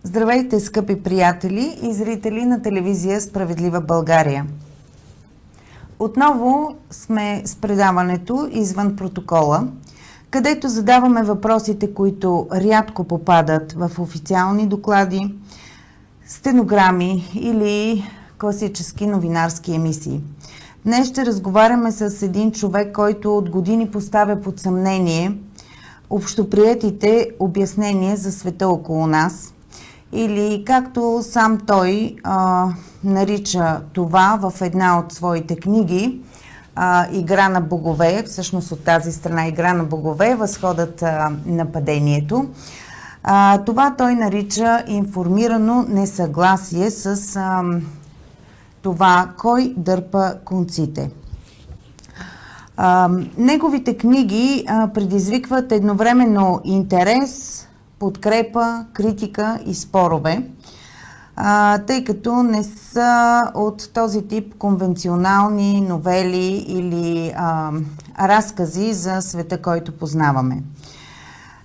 Здравейте, скъпи приятели и зрители на телевизия Справедлива България. Отново сме с предаването Извън протокола, където задаваме въпросите, които рядко попадат в официални доклади, стенограми или класически новинарски емисии. Днес ще разговаряме с един човек, който от години поставя под съмнение общоприетите обяснения за света около нас, или както сам той нарича това в една от своите книги, Игра на богове, всъщност от тази страна Игра на богове, възходът на падението. Това той нарича информирано несъгласие с това кой дърпа конците. Неговите книги предизвикват едновременно интерес, подкрепа, критика и спорове, тъй като не са от този тип конвенционални новели или разкази за света, който познаваме.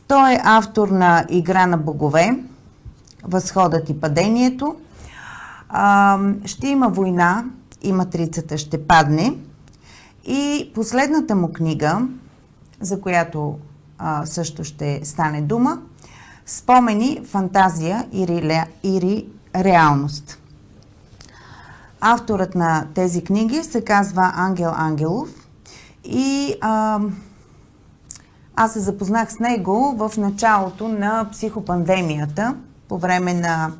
Той е автор на Игра на богове, Възходът и падението, Ще има война и матрицата ще падне, и последната му книга, за която също ще стане дума, Спомени, фантазия и реалност. Авторът на тези книги се казва Ангел Ангелов и аз се запознах с него в началото на психопандемията, по време на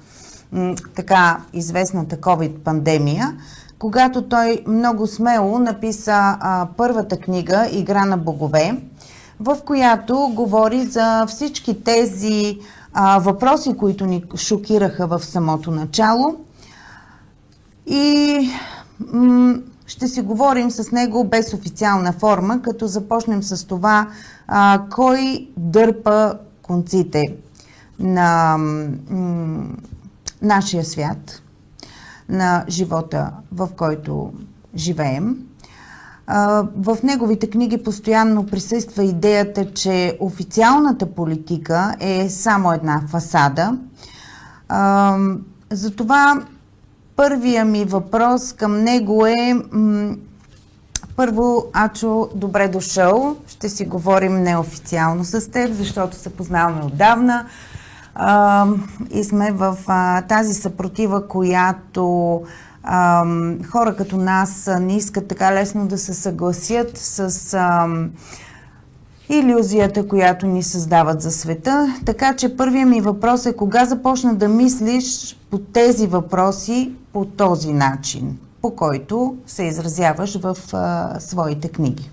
така известната COVID-пандемия, когато той много смело написа първата книга Игра на богове, в която говори за всички тези въпроси, които ни шокираха в самото начало. И ще си говорим с него без официална форма, като започнем с това кой дърпа конците на нашия свят, на живота, в който живеем. В неговите книги постоянно присъства идеята, че официалната политика е само една фасада. Затова първия ми въпрос към него е: първо, Ачо, добре дошъл. Ще си говорим неофициално с теб, защото се познаваме отдавна и сме в тази съпротива, която хора като нас не искат така лесно да се съгласят с илюзията, която ни създават за света. Така че първият ми въпрос е: кога започна да мислиш по тези въпроси по този начин, по който се изразяваш в своите книги?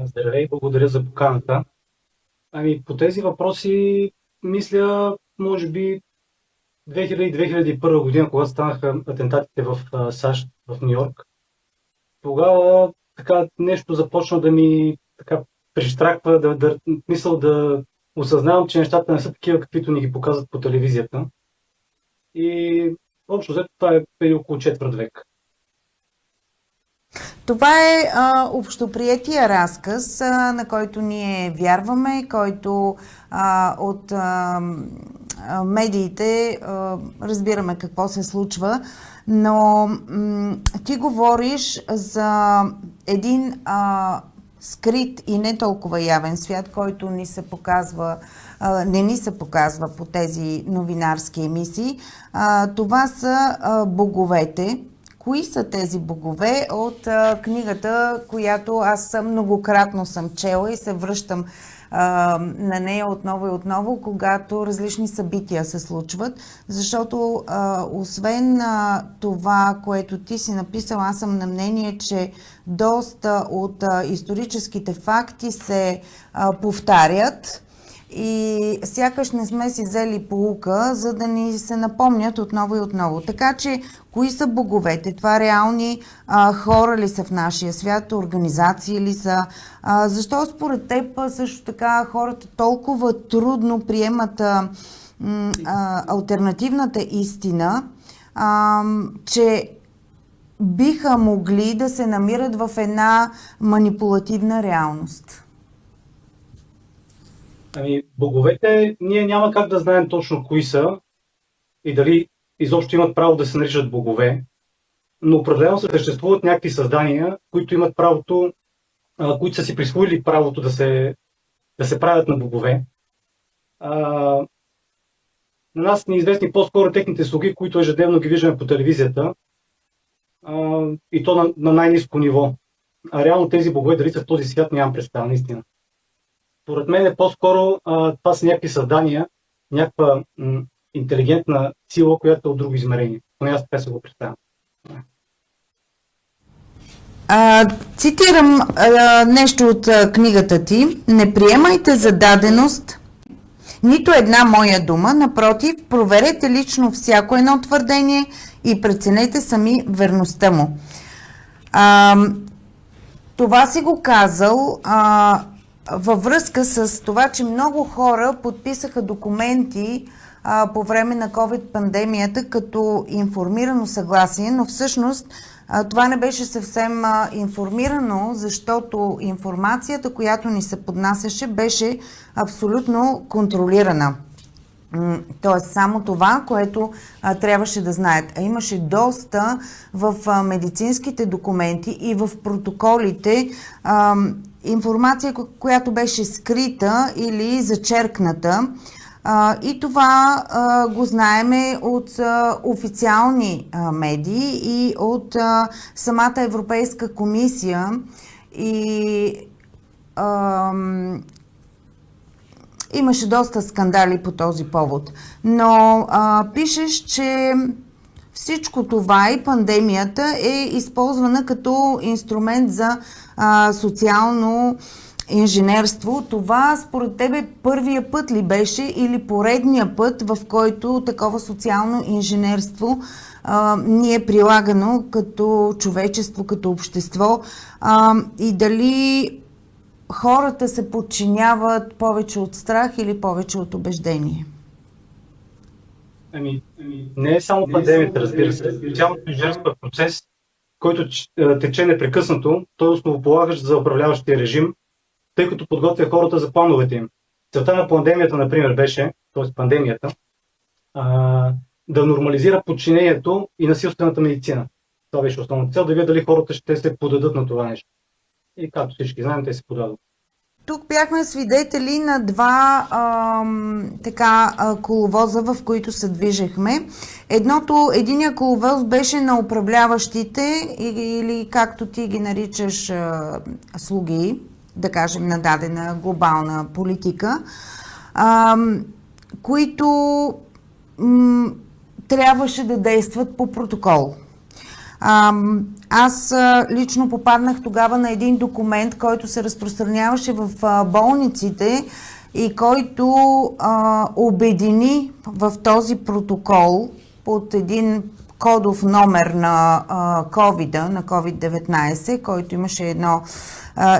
Здравей, благодаря за поканата. По тези въпроси мисля, може би 2000-2001 година, когато станаха атентатите в САЩ, в Ню Йорк. Тогава така нещо започна да ми така прищраква, да осъзнавам, че нещата не са такива, каквито ни ги показват по телевизията. И общо взето това е преди около четвърт век. Това е общоприетия разказ, на който ние вярваме, който от медиите разбираме какво се случва, но ти говориш за един скрит и не толкова явен свят, който не ни се показва по тези новинарски емисии. Това са боговете. Кои са тези богове от книгата, която аз многократно съм чела и се връщам на нея отново и отново, когато различни събития се случват, защото освен това, което ти си написал, аз съм на мнение, че доста от историческите факти се повтарят и сякаш не сме си взели поука, за да ни се напомнят отново и отново. Така че, кои са боговете? Това реални хора ли са в нашия свят, организации ли са? Защо според теб също така хората толкова трудно приемат алтернативната истина, че биха могли да се намират в една манипулативна реалност? Боговете ние няма как да знаем точно кои са и дали изобщо имат право да се наричат богове, но определено съществуват някакви създания, които имат правото, които са си присвоили правото да се правят на богове. На нас ни известни по-скоро техните слуги, които ежедневно ги виждаме по телевизията, и то на най-ниско ниво. А реално тези богове дали са в този свят, нямам представа, наистина. Според мен по-скоро това са някакви създания, някаква интелигентна сила, която е от друго измерение. Поне аз така се го представям. Цитирам нещо от книгата ти. Не приемайте за даденост нито една моя дума, напротив, проверете лично всяко едно твърдение и преценете сами верността му. Това си го казал във връзка с това, че много хора подписаха документи по време на COVID-пандемията като информирано съгласие, но всъщност това не беше съвсем информирано, защото информацията, която ни се поднасяше, беше абсолютно контролирана. Тоест само това, което трябваше да знаят. А имаше доста в медицинските документи и в протоколите информация, която беше скрита или зачеркната. И това го знаеме от официални медии и от самата Европейска комисия. И имаше доста скандали по този повод. Но пишеш, че всичко това и пандемията е използвана като инструмент за социално инженерство. Това според тебе първия път ли беше или поредния път, в който такова социално инженерство ни е прилагано като човечество, като общество? И дали хората се подчиняват повече от страх или повече от убеждение? Не е само пандемията, разбира се. Социалното инженерство е процес, който тече непрекъснато. Той е основополагащ за управляващия режим, тъй като подготвя хората за плановете им. Целта на пандемията, например, беше, т.е. пандемията, да нормализира подчинението и насилствената медицина. Това беше основната цел, да видят дали хората ще се подадат на това нещо. И както всички знаем, те се подадат. Тук бяхме свидетели на два коловоза, в които се движехме. Единия коловоз беше на управляващите или както ти ги наричаш слуги, да кажем, на дадена глобална политика, които трябваше да действат по протокол. Аз лично попаднах тогава на един документ, който се разпространяваше в болниците и който обедини в този протокол под един кодов номер на COVID-а, на COVID-19, който имаше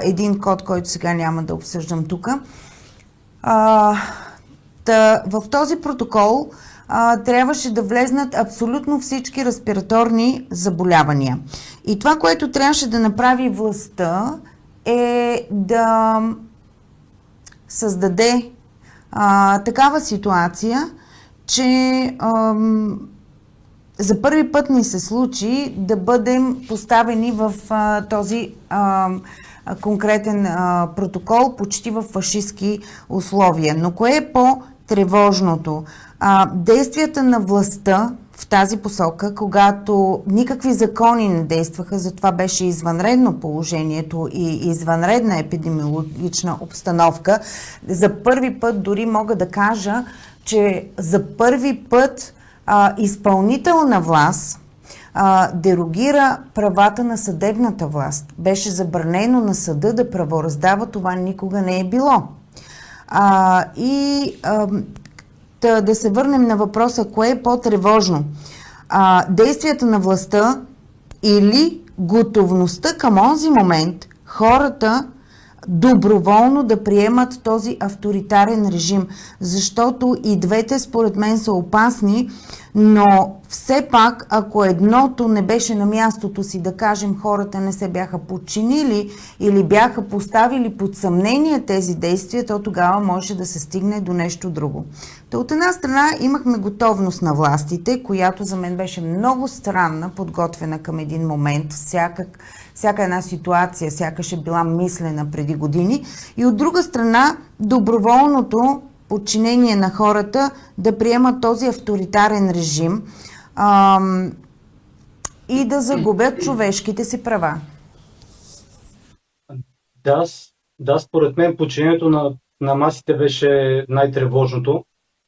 един код, който сега няма да обсъждам тук. В този протокол трябваше да влезнат абсолютно всички респираторни заболявания. И това, което трябваше да направи властта, е да създаде такава ситуация, че за първи път ни се случи да бъдем поставени в този конкретен протокол, почти в фашистки условия. Но кое е по-тревожното? Действията на властта в тази посока, когато никакви закони не действаха, затова беше извънредно положението и извънредна епидемиологична обстановка. За първи път дори мога да кажа, че за първи път изпълнителна власт дерогира правата на съдебната власт. Беше забранено на съда да правораздава, това никога не е било. Да се върнем на въпроса, кое е по-тревожно? Действията на властта или готовността към онзи момент хората доброволно да приемат този авторитарен режим, защото и двете според мен са опасни, Но все пак, ако едното не беше на мястото си, да кажем, хората не се бяха подчинили или бяха поставили под съмнение тези действия, то тогава може да се стигне до нещо друго. То от една страна имахме готовност на властите, която за мен беше много странна, подготвена към един момент, всяка една ситуация, сякаш е била мислена преди години. И от друга страна, доброволното подчинение на хората да приемат този авторитарен режим и да загубят човешките си права. Да, според мен подчинението на масите беше най-тревожното,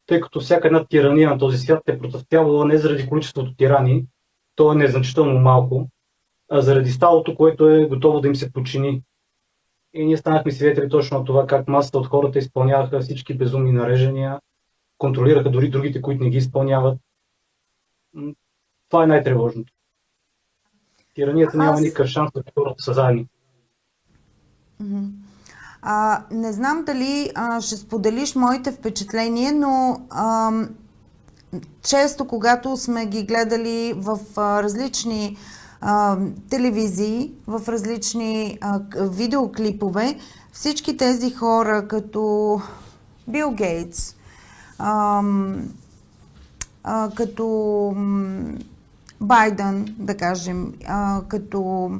тъй като всяка една тирания на този свят е процъфтявала не заради количеството тирани, то е незначително малко, а заради сталото, което е готово да им се подчини. И ние станахме свидетели точно на това, как масата от хората изпълняваха всички безумни нареждания, контролираха дори другите, които не ги изпълняват. Това е най-тревожното. Тиранията няма никакъв шанс, да хората са заедни. Не знам дали ще споделиш моите впечатления, но често, когато сме ги гледали в различни телевизии, в различни видеоклипове, всички тези хора, като Бил Гейтс, като Байден, да кажем, като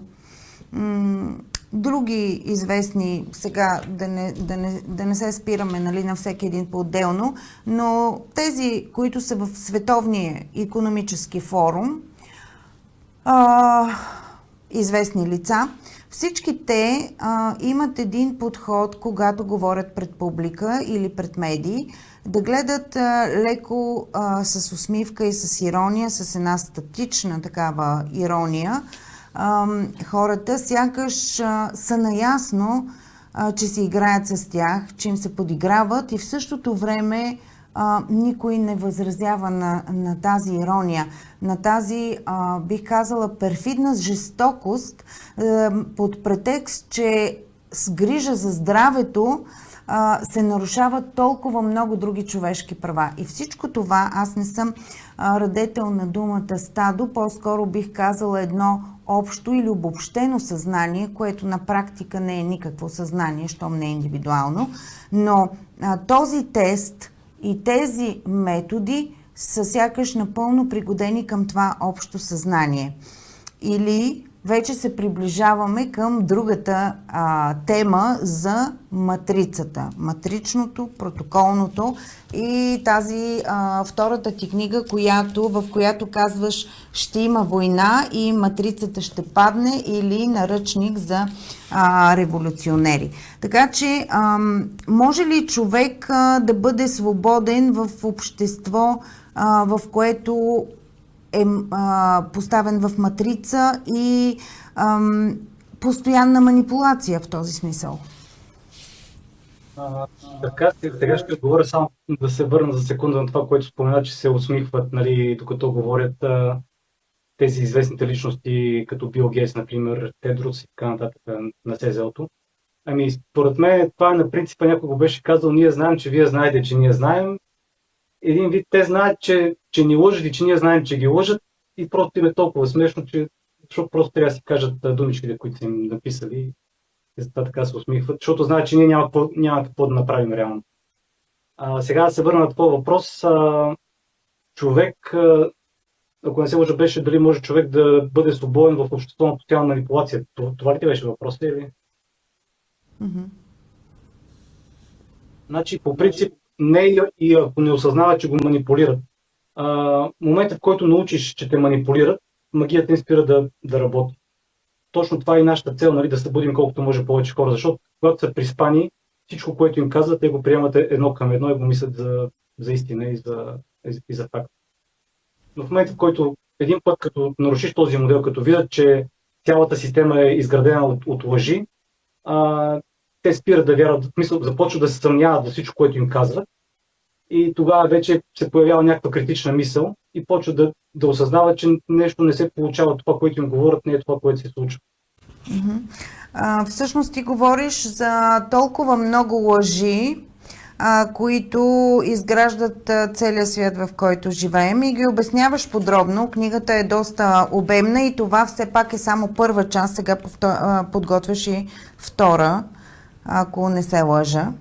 други известни, сега да не се спираме, нали, на всеки един по-отделно, но тези, които са в Световния икономически форум, известни лица, всички те имат един подход, когато говорят пред публика или пред медии, да гледат леко с усмивка и с ирония, с една статична такава ирония. Хората сякаш са наясно, че се играят с тях, че им се подиграват и в същото време никой не възразява на тази ирония, на тази, бих казала, перфидна жестокост под претекст, че с грижа за здравето се нарушават толкова много други човешки права. И всичко това, аз не съм радетел на думата стадо, по-скоро бих казала едно общо или обобщено съзнание, което на практика не е никакво съзнание, щом не е индивидуално, но този тест и тези методи са сякаш напълно пригодени към това общо съзнание. Или вече се приближаваме към другата тема за матрицата. Матричното, протоколното и тази втората ти книга, в която казваш ще има война и матрицата ще падне, или наръчник за революционери. Така че може ли човек да бъде свободен в общество, в което е поставен в матрица и постоянна манипулация в този смисъл? Така, сега ще отговоря, само да се върна за секунда на това, което спомена, че се усмихват, нали, докато говорят тези известните личности, като Бил Гейтс, например, Тедрос и така нататък на СЗО-то. Ами, според мен това на принципа някой го беше казал, ние знаем, че вие знаете, че ние знаем. Един вид те знаят, че ни лъжат и че ние знаем, че ги лъжат, и просто им е толкова смешно, защото просто трябва да си кажат думичките, които са им написали, и затова така се усмихват, защото знаят, че ние няма какво да направим реално. Сега да се върна на този въпрос. Човек, ако не се лъжа, беше дали може човек да бъде свободен в общество на постоянна манипулация. Това ли ти беше въпросът или? Значи, по принцип, не, и ако не осъзнава, че го манипулират. Момента, в който научиш, че те манипулират, магията им спира да работи. Точно това е и нашата цел, нали, да събудим колкото може повече хора, защото когато са приспани, всичко, което им казват, те го приемат едно към едно и го мислят за истина и за факт. Но в момента, в който един път, като нарушиш този модел, като видят, че цялата система е изградена от лъжи, те спират да вярват, започват да се съмняват за всичко, което им казват, и тогава вече се появява някаква критична мисъл и почват да осъзнават, че нещо не се получава, това, което им говорят, не е това, което се случва. Всъщност ти говориш за толкова много лъжи, които изграждат целия свят, в който живеем, и ги обясняваш подробно. Книгата е доста обемна и това все пак е само първа част. Сега подготвяш и втора, ако не се лъжа.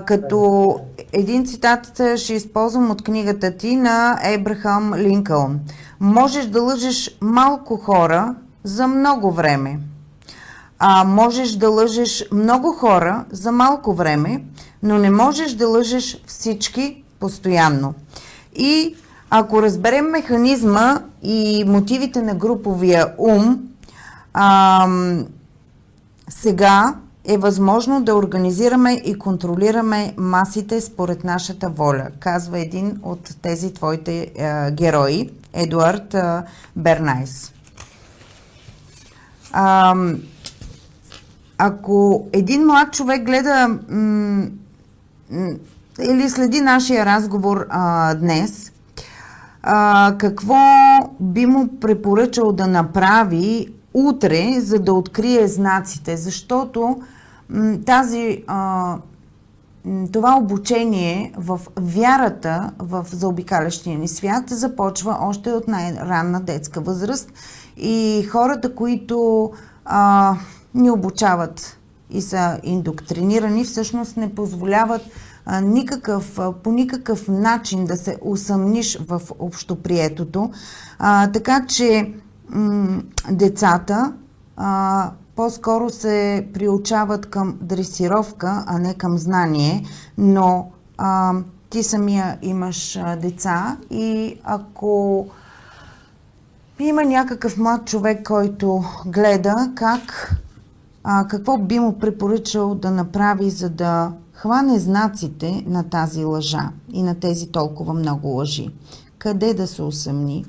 Като един цитат ще използвам от книгата ти на Ейбрахам Линкълн. Можеш да лъжеш малко хора за много време. Можеш да лъжеш много хора за малко време, но не можеш да лъжеш всички постоянно. И ако разберем механизма и мотивите на груповия ум, сега е възможно да организираме и контролираме масите според нашата воля, казва един от тези твоите герои, Едуард Бернайс. Ако един млад човек гледа или следи нашия разговор днес, какво би му препоръчал да направи утре, за да открие знаците? Защото това обучение в вярата в заобикалящия ни свят започва още от най-ранна детска възраст и хората, които ни обучават и са индоктринирани, всъщност не позволяват по никакъв начин да се усъмниш в общоприетото. Така че децата по-скоро се приучават към дресировка, а не към знание, но ти самия имаш деца и ако има някакъв млад човек, който гледа какво би му препоръчал да направи, за да хване знаците на тази лъжа и на тези толкова много лъжи. Къде да се усъмни?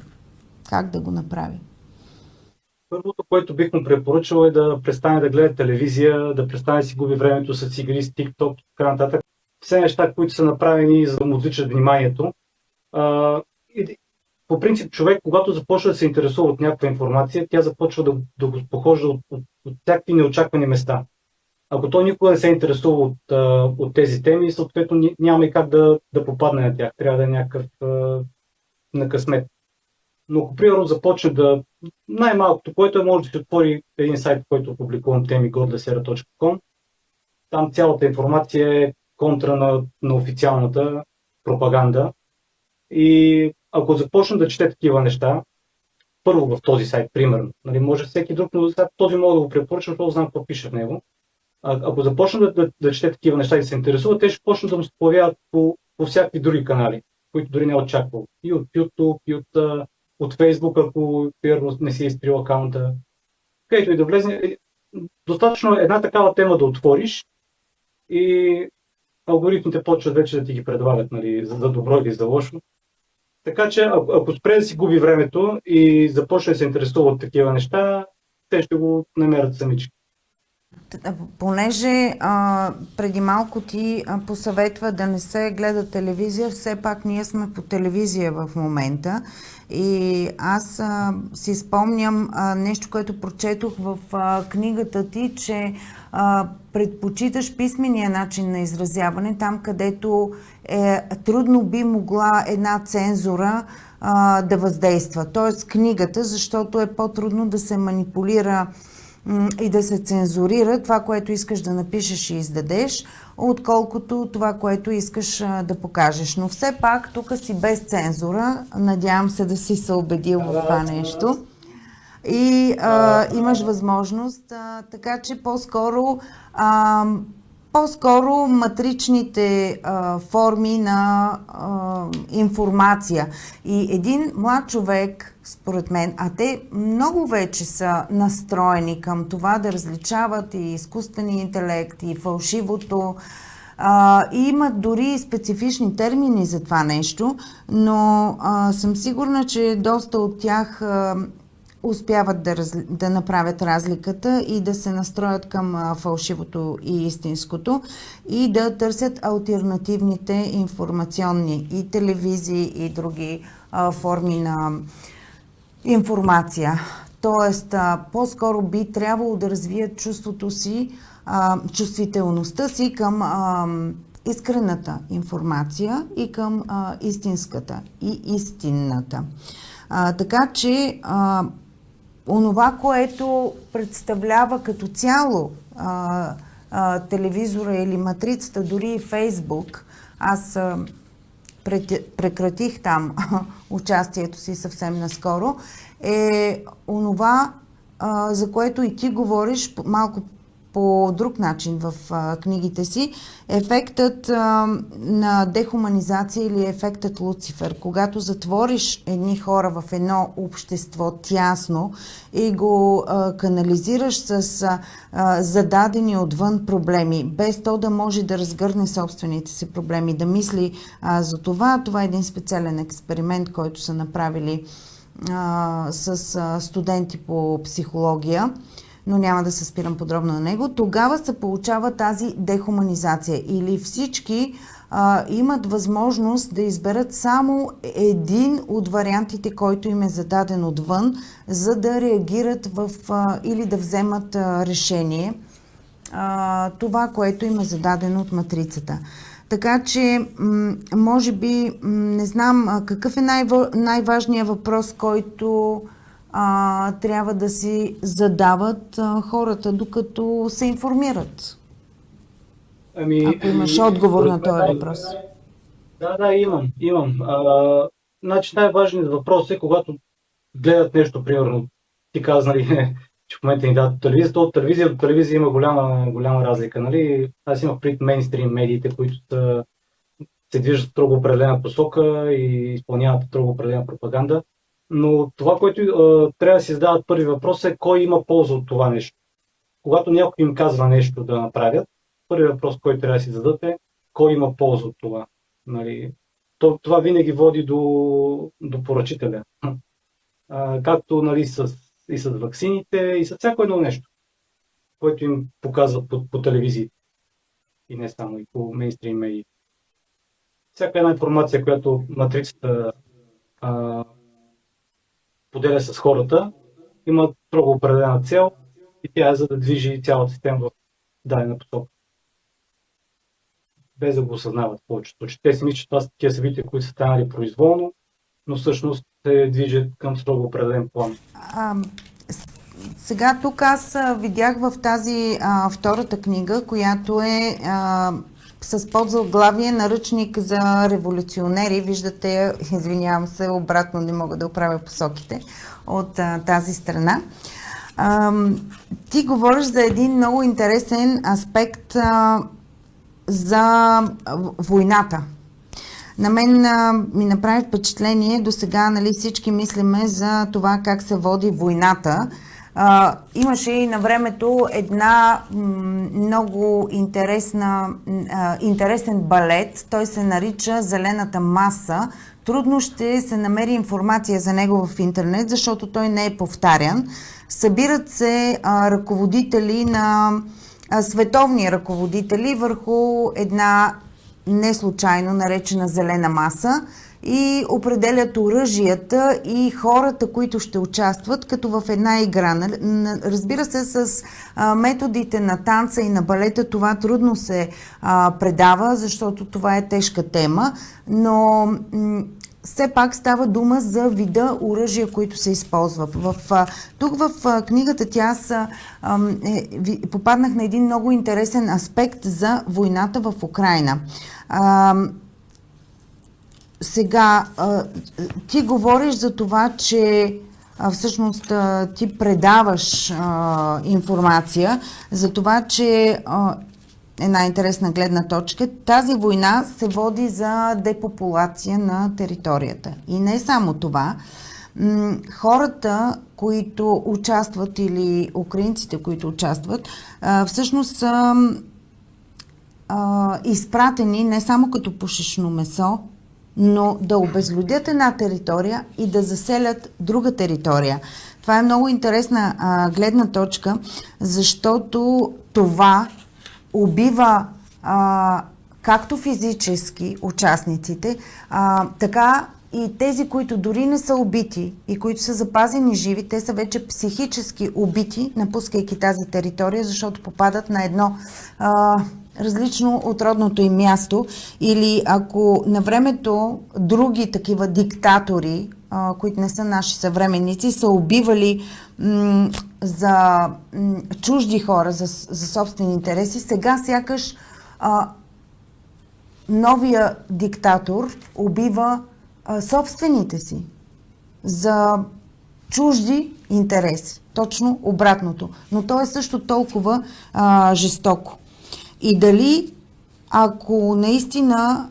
Как да го направи? Първото, което бих му препоръчал, е да престане да гледа телевизия, да престане да си губи времето с игри, с TikTok, така нататък. Все неща, които са направени, за да му отвличат вниманието. По принцип, човек, когато започва да се интересува от някаква информация, тя започва да го похожда от всякакви неочаквани места. Ако той никога не се интересува от тези теми, съответно няма и как да попадне на тях. Трябва да е някакъв на късмет. Но ако, примерно, започне най-малкото, което може да се отвори един сайт, в който публикувам теми godlessera.com. Там цялата информация е контра на официалната пропаганда. И ако започне да чете такива неща, първо в този сайт, примерно, може всеки друг, но този мога да го препоръчам, защото знам какво пише в него. Ако започне да чете такива неща и да се интересува, те ще почнат да му се появяват по всякакви други канали, които дори не е очаквал. И от YouTube, и от Facebook, ако първо не си изтрил акаунта. Където и да влезе, достатъчно една такава тема да отвориш и алгоритмите почват вече да ти ги предлагат, за добро или за лошо. Така че, ако спре да си губи времето и започне да се интересува от такива неща, те ще го намерят самички. Понеже преди малко ти посъветва да не се гледа телевизия, все пак ние сме по телевизия в момента и аз си спомням нещо, което прочетох в книгата ти, че предпочиташ писмения начин на изразяване, там където трудно би могла една цензура да въздейства. Тоест книгата, защото е по-трудно да се манипулира и да се цензурира това, което искаш да напишеш и издадеш, отколкото това, което искаш да покажеш. Но все пак тук си без цензура. Надявам се да си се убедил в това нещо. И имаш възможност, така че по-скоро матричните форми на информация. И един млад човек, според мен, а те много вече са настроени към това да различават и изкуствения интелект, и фалшивото, и имат дори специфични термини за това нещо, но съм сигурна, че доста от тях успяват да направят разликата и да се настроят към фалшивото и истинското и да търсят алтернативните информационни и телевизии и други форми на информация. Тоест, по-скоро би трябвало да развият чувствителността си към искрената информация и към истинската и истинната. Така че онова, което представлява като цяло телевизора или матрицата, дори и Фейсбук, аз прекратих там участието си съвсем наскоро, е онова, за което и ти говориш малко по друг начин в книгите си, ефектът на дехуманизация или ефектът Луцифер. Когато затвориш едни хора в едно общество тясно и го канализираш с зададени отвън проблеми, без то да може да разгърне собствените си проблеми, да мисли за това. Това е един специален експеримент, който са направили с студенти по психология, но няма да се спирам подробно на него. Тогава се получава тази дехуманизация или всички имат възможност да изберат само един от вариантите, който им е зададен отвън, за да реагират или да вземат решение това, което им е зададено от матрицата. Така че, може би, не знам какъв е най-важният въпрос, който трябва да си задават хората, докато се информират. Ако имаш отговор на този въпрос. Да, имам. Значи най-важният въпрос е, когато гледат нещо, примерно, ти каза, нали, че в момента ни дадат телевизията, от телевизия до телевизия има голяма разлика. Нали? Аз имах пред мейнстрим медиите, които се движат в строго определена посока и изпълняват строго определена пропаганда. Но това, което трябва да си задават първи въпрос е кой има полза от това нещо. Когато някой им казва нещо да направят, първият въпрос, който трябва да си зададат е кой има полза от това. Нали? Това винаги води до поръчителя. Както, нали, и с ваксините, и с всяко едно нещо, което им показват по телевизиите. И не само, и по мейнстрим медии. Всяка една информация, която матрицата поделя с хората, има строго определена цел и тя е за да движи цялата система в дадена посока. Без да го осъзнават в повечето. Те си мислят, че това са такива събития, които са станали произволно, но всъщност се движат към строго определен план. Сега тук аз видях в тази втората книга, която е с подзаглавие наръчник за революционери. Виждате, извинявам се, обратно не мога да оправя посоките от тази страна. Ти говориш за един много интересен аспект за войната. На мен ми направи впечатление, до сега, нали, всички мислиме за това как се води войната. Имаше и на времето една много интересен балет. Той се нарича Зелената маса. Трудно ще се намери информация за него в интернет, защото той не е повтарян. Събират се ръководители световни ръководители върху една неслучайно наречена зелена маса и определят оръжията и хората, които ще участват, като в една игра. Разбира се, с методите на танца и на балета това трудно се предава, защото това е тежка тема, но все пак става дума за вида оръжия, които се използват. Тук в книгата аз попаднах на един много интересен аспект за войната в Украйна. Сега, ти говориш за това, че всъщност ти предаваш информация за това, че една интересна гледна точка. Тази война се води за депопулация на територията. И не само това. Хората, които участват, или украинците, които участват, всъщност са изпратени не само като пушечно месо, но да обезлюдят една територия и да заселят друга територия. Това е много интересна гледна точка, защото това убива както физически участниците, така и тези, които дори не са убити и които са запазени живи, те са вече психически убити, напускайки тази територия, защото попадат на едно различно от родното им място. Или ако на времето други такива диктатори, които не са наши съвременници, са убивали за чужди хора, за собствени интереси, сега сякаш новия диктатор убива собствените си за чужди интереси. Точно обратното. Но то е също толкова жестоко. И дали, ако наистина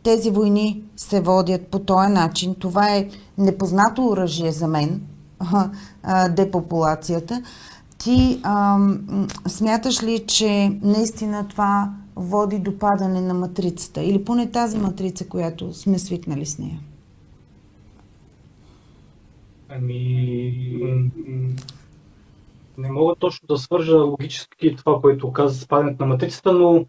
тези войни се водят по този начин, това е непознато оръжие за мен, депопулацията, ти смяташ ли, че наистина това води до падане на матрицата? Или поне тази матрица, която сме свикнали с нея? Не мога точно да свържа логически това, което каза с падането на матрицата, но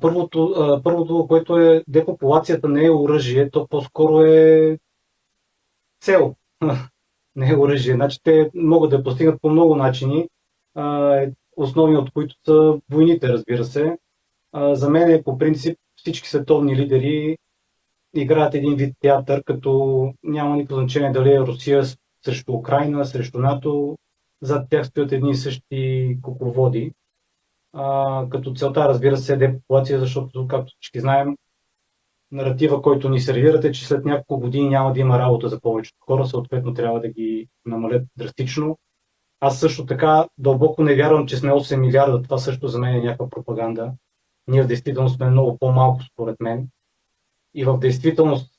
първото, което е депопулацията, не е оръжие, то по-скоро е цел. Не е оръжие. Значи те могат да я постигнат по много начини, основни от които са войните, разбира се. За мен е по принцип всички световни лидери играят един вид театър, като няма никакво значение дали е Русия срещу Украйна, срещу НАТО. Зад тях стоят едни и същи кукловоди. Като целта, разбира се, е депопулация, защото, както всички знаем, наратива, който ни сервирате, че след няколко години няма да има работа за повечето хора, съответно трябва да ги намалят драстично. Аз също така дълбоко не вярвам, че сме 8 милиарда. Това също за мен е някаква пропаганда. Ние в действителност сме много по-малко, според мен. И в действителност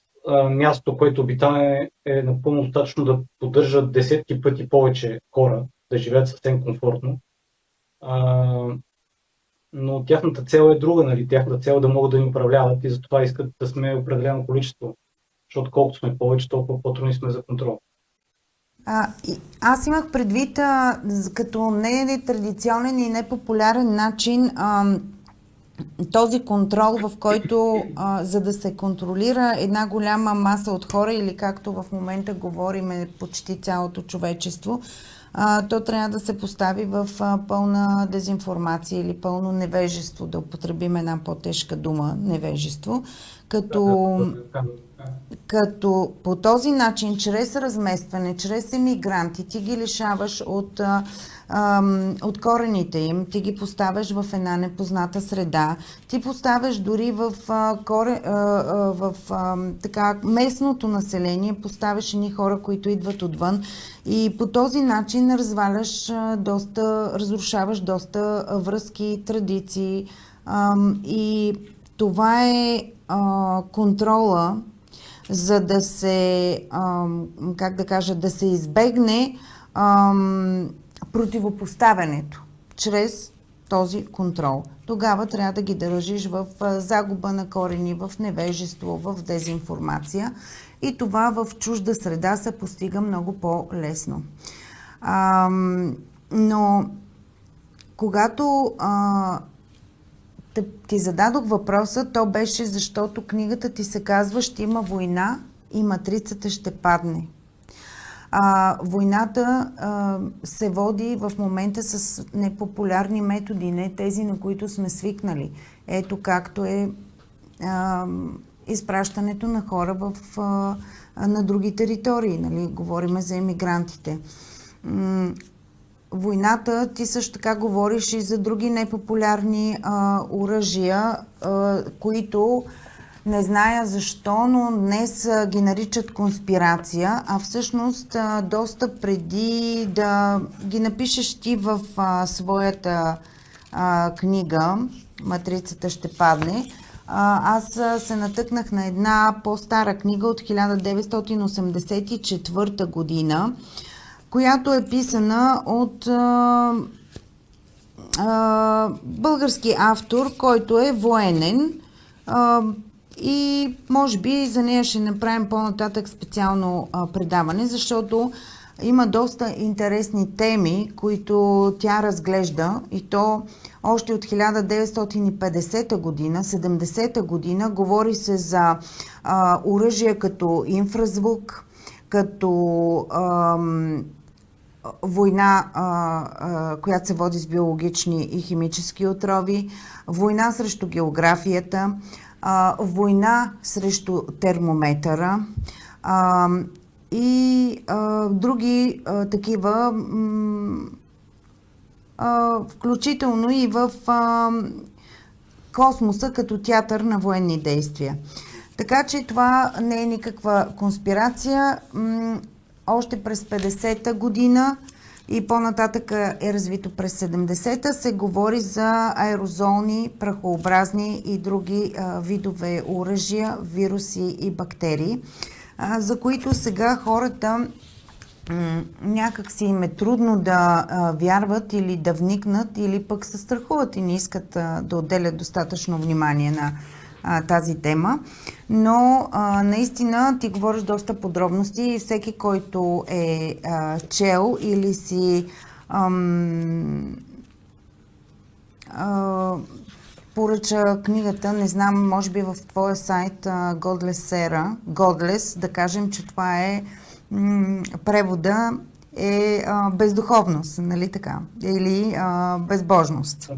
място, което обитаваме, е напълно достатъчно да поддържат десетки пъти повече хора, да живеят съвсем комфортно. Но тяхната цел е друга, нали? Тяхната цел е да могат да ни управляват и затова искат да сме определено количество. Защото колкото сме повече, толкова по-трудни сме за контрол. Аз имах предвид като не традиционен и непопулярен начин този контрол, в който за да се контролира една голяма маса от хора или както в момента говорим почти цялото човечество, то трябва да се постави в пълна дезинформация или пълно невежество, да употребим една по-тежка дума, невежество, като по този начин, чрез разместване, чрез емигранти, ти ги лишаваш от корените им, ти ги поставяш в една непозната среда, ти поставяш дори в така местното население, поставяш едни хора, които идват отвън и по този начин разрушаваш доста връзки, традиции и това е контрола, за да се, да се избегне противопоставянето чрез този контрол. Тогава трябва да ги държиш в загуба на корени, в невежество, в дезинформация и това в чужда среда се постига много по-лесно. Но когато ти зададох въпроса, то беше защото книгата ти се казва "Ще има война и матрицата ще падне". Войната се води в момента с непопулярни методи, не тези, на които сме свикнали. Ето както е изпращането на хора на други територии. Нали? Говориме за емигрантите. Войната, ти също така говориш и за други непопулярни оръжия, които не зная защо, но днес ги наричат конспирация, а всъщност доста преди да ги напишеш ти в своята книга "Матрицата ще падне", аз се натъкнах на една по-стара книга от 1984 година, която е писана от български автор, който е военен и може би за нея ще направим по-нататък специално предаване, защото има доста интересни теми, които тя разглежда и то още от 1950 година, 70-та година. Говори се за оръжия като инфразвук, като война, която се води с биологични и химически отрови, война срещу географията, война срещу термометъра и други такива, включително и в космоса като театър на военни действия. Така че това не е никаква конспирация. Още през 50-та година и по-нататък е развито през 70-та, се говори за аерозолни, прахообразни и други видове оръжия, вируси и бактерии, за които сега хората някак си им е трудно да вярват или да вникнат, или пък се страхуват и не искат да отделят достатъчно внимание на тази тема. Но наистина ти говориш доста подробности и всеки, който е чел или си поръча книгата, не знам, може би в твоя сайт Godless, да кажем, че това е превода е бездуховност, нали така? Или безбожност.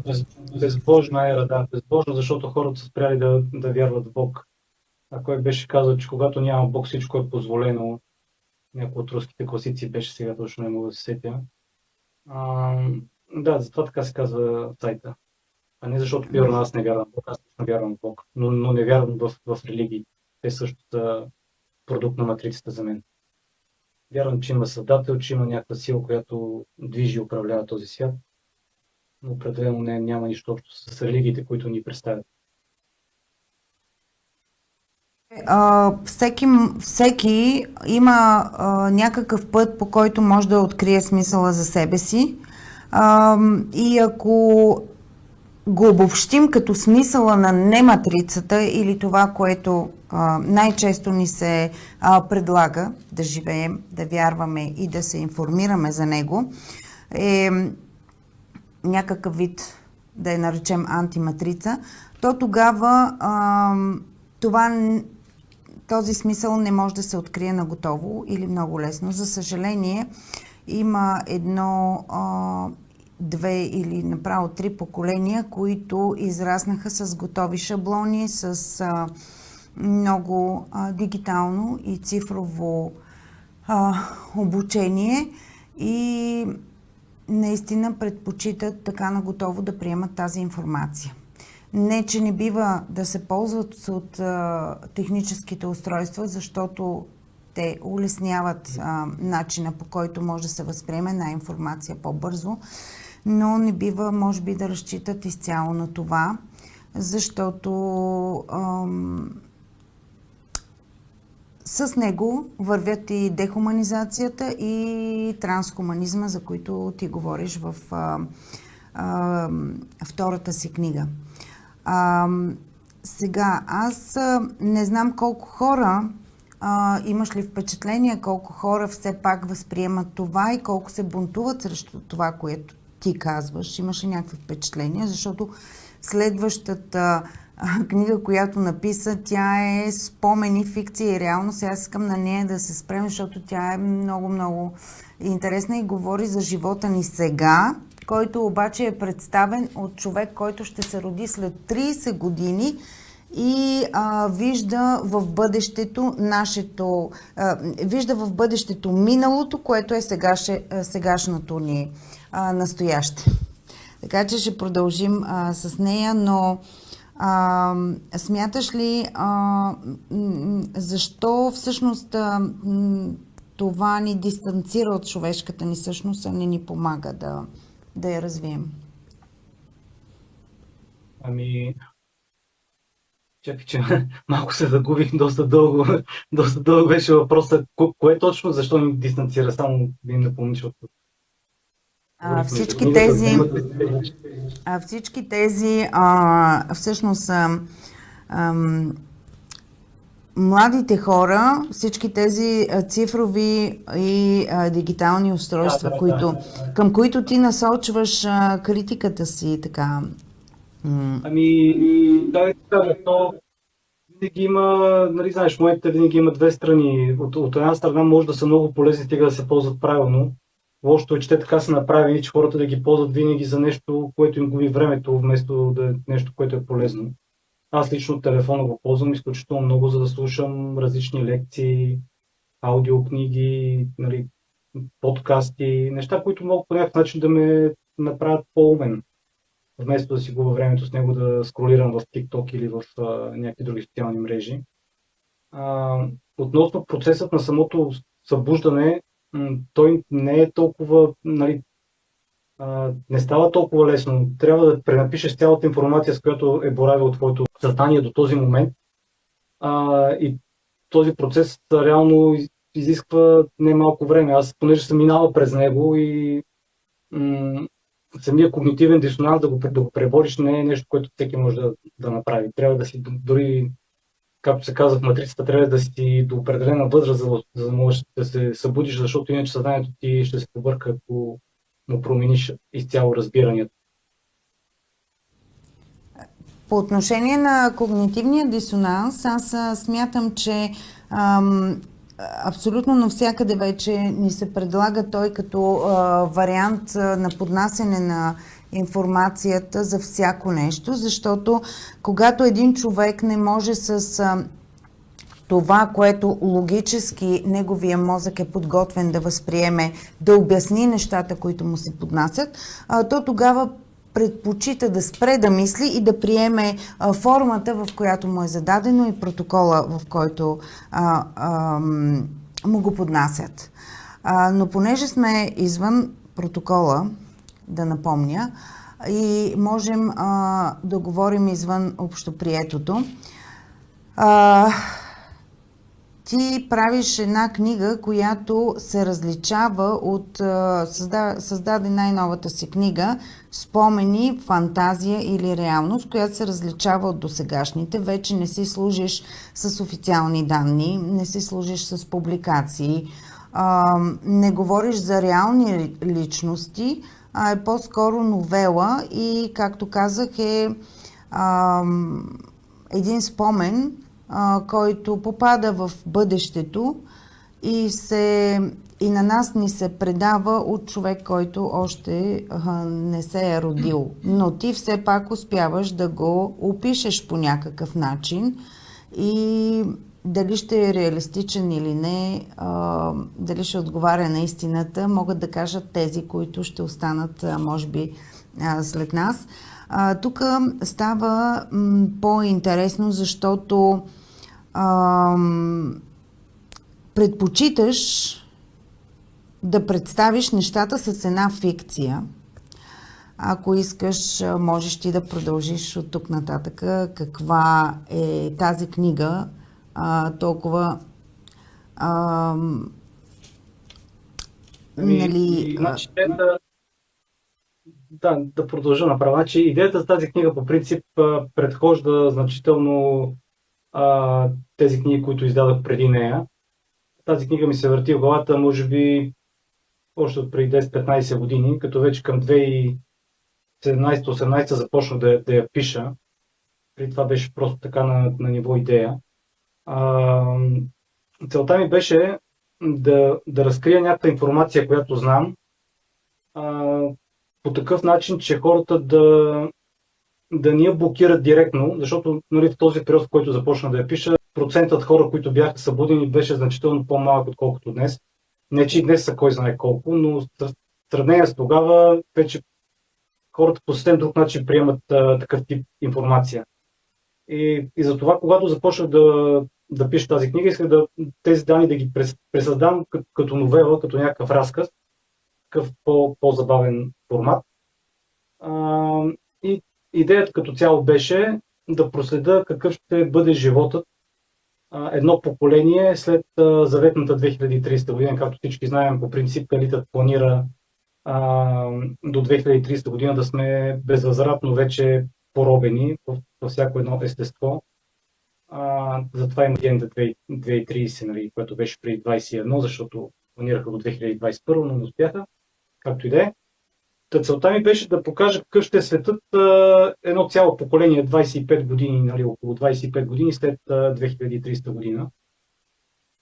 Безбожна ера, да. Безбожно, защото хората са спряли да вярват в Бог. А кой беше казал, че когато няма Бог, всичко е позволено. Някой от руските класици беше, сега точно не мога да се сетя. Да, затова така се казва сайта. А не защото примерно аз не вярвам в Бог, аз не вярвам в Бог, но не вярвам в религии. Те също са продукт на матрицата за мен. Вярвам, че има създател, че има някаква сила, която движи и управлява този свят. Но определено няма нищо общо с религиите, които ни представят. Всеки има някакъв път, по който може да открие смисъла за себе си. И ако го обобщим като смисъла на нематрицата или това, което най-често ни се предлага да живеем, да вярваме и да се информираме за него, е някакъв вид, да я наречем антиматрица, то тогава този смисъл не може да се открие на готово или много лесно. За съжаление, има две или направо 3 поколения, които израснаха с готови шаблони, с много дигитално и цифрово обучение и наистина предпочитат така на готово да приемат тази информация. Не, че не бива да се ползват от техническите устройства, защото те улесняват начина, по който може да се възприеме една информация по-бързо, но не бива, може би, да разчитат изцяло на това, защото с него вървят и дехуманизацията и трансхуманизма, за които ти говориш в втората си книга. Сега, аз не знам колко хора, имаш ли впечатление, колко хора все пак възприемат това и колко се бунтуват срещу това, което ти казваш. Имаш ли някакви впечатления? Защото следващата книга, която написа, тя е спомени, фикция и реалност. Аз искам на нея да се спрем, защото тя е много интересна и говори за живота ни сега, който обаче е представен от човек, който ще се роди след 30 години и вижда в бъдещето вижда в бъдещето миналото, което е сегашното ни настояще. Така че ще продължим с нея, но смяташ ли защо всъщност това ни дистанцира от човешката ни същност, а не ни помага да я развием? Чакай, че малко се загубих, доста дълго беше въпросът. Кое точно, защо ни дистанцира? Само да им напомниш от всички тези всъщност младите хора, всички тези цифрови и дигитални устройства, към които ти насочваш критиката си, така. Ами, да, то винаги има, нали знаеш, моите винаги има две страни. От една страна може да са много полезни, стига да се ползват правилно. Лошото е, че те така са направени, че хората да ги ползват винаги за нещо, което им губи времето, вместо да е нещо, което е полезно. Аз лично телефона го ползвам изключително много, за да слушам различни лекции, аудиокниги, нали, подкасти, неща, които могат по някакъв начин да ме направят по-умен, вместо да си губя времето с него да скролирам в TikTok или в някакви други социални мрежи. Относно процесът на самото събуждане, той не е толкова, нали, не става толкова лесно. Трябва да пренапишеш цялата информация, с която е боравил твоето съзнание до този момент. И този процес реално изисква немалко време. Аз, понеже съм минавал през него и самия когнитивен дисонанс да го пребориш не е нещо, което всеки може да направи. Трябва да си дори, както се казва в матрицата, трябва да си до определена възраст, за да можеш да се събудиш, защото иначе съзнанието ти ще се побърка, ако му промениш изцяло разбиранията. По отношение на когнитивния дисонанс, аз смятам, че абсолютно навсякъде вече ни се предлага той като вариант на поднасяне на информацията за всяко нещо, защото когато един човек не може с това, което логически неговия мозък е подготвен да възприеме, да обясни нещата, които му се поднасят, то тогава предпочита да спре да мисли и да приеме формата, в която му е зададено, и протокола, в който му го поднасят. Но понеже сме извън протокола, да напомня, и можем да говорим извън общоприетото, ти правиш една книга, която се различава от... създаде най-новата си книга "Спомени, фантазия или реалност", която се различава от досегашните. Вече не си служиш с официални данни, не си служиш с публикации, не говориш за реални личности, а е по-скоро новела и, както казах, е един спомен, който попада в бъдещето и на нас ни се предава от човек, който още не се е родил. Но ти все пак успяваш да го опишеш по някакъв начин и дали ще е реалистичен или не, дали ще отговаря на истината, могат да кажат тези, които ще останат, може би, след нас. Тук става по-интересно, защото предпочиташ да представиш нещата с една фикция. Ако искаш, можеш ти да продължиш от тук нататък. Каква е тази книга толкова... Значи, да продължа направо. Значи, идеята за тази книга по принцип предхожда значително тези книги, които издадох преди нея. Тази книга ми се върти в главата, може би, още от преди 10-15 години, като вече към 2017-18 започнах да я пиша. Преди това беше просто така на ниво идея. Целта ми беше да разкрия някаква информация, която знам, по такъв начин, че хората да ни я блокират директно, защото, нали, в този период, в който започна да я пиша, процентът хора, които бяха събудени, беше значително по-малък, отколкото днес. Не, че и днес са кой знае колко, но в сравнение с тогава вече хората по съвсем друг начин приемат такъв тип информация. И затова, когато започнах да пиша тази книга, исках тези данни да ги пресъздам като новела, като някакъв разказ, такъв по-забавен формат. И идеята като цяло беше да проследя какъв ще бъде животът едно поколение след заветната 2030 година. Както всички знаем, по принцип елитът планира до 2030 година да сме безвъзвратно вече поробени във всяко едно естество. Затова има агенда 2030, нали, което беше преди 21, защото планираха до 2021, но не успяха. Както и да е. Целта ми беше да покажа какъв ще е светът едно цяло поколение, 25 години, нали, около 25 години след 2300 година.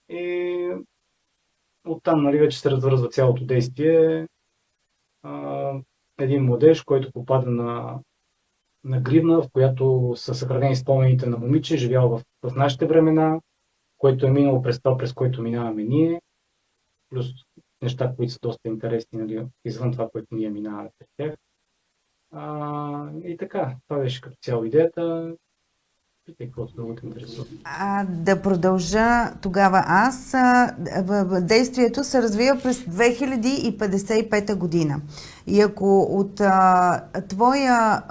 И оттам, нали, вече се развързва цялото действие. Един младеж, който попада на гривна, в която са съхранени спомените на момиче, живял в нашите времена, което е минало през това, през което минаваме ние, плюс неща, които са доста интересни, нали, извън това, което ние минаваме през тях. И така, това беше като цяло идеята. Питай, каквото друго те интересува. Да продължа тогава аз. Действието се развива през 2055 година. И ако от твоя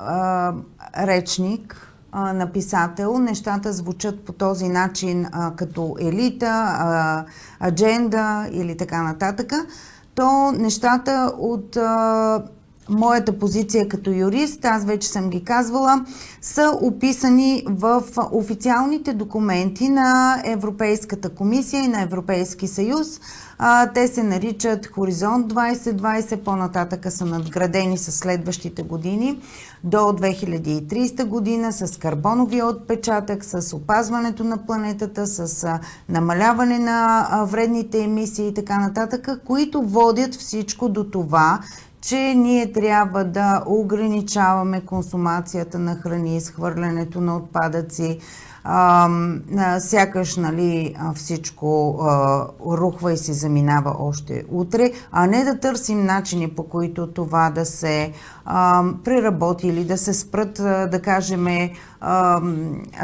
речник на писател нещата звучат по този начин като елита, адженда или така нататък, то нещата от моята позиция като юрист, аз вече съм ги казвала, са описани в официалните документи на Европейската комисия и на Европейски съюз. Те се наричат Хоризонт 2020, по-нататъка са надградени с следващите години до 2030 година с карбоновия отпечатък, с опазването на планетата, с намаляване на вредните емисии и така нататък, които водят всичко до това, че ние трябва да ограничаваме консумацията на храни, изхвърлянето на отпадъци, сякаш, нали, всичко рухва и се заминава още утре, а не да търсим начини, по които това да се преработи или да се спрат, да кажем,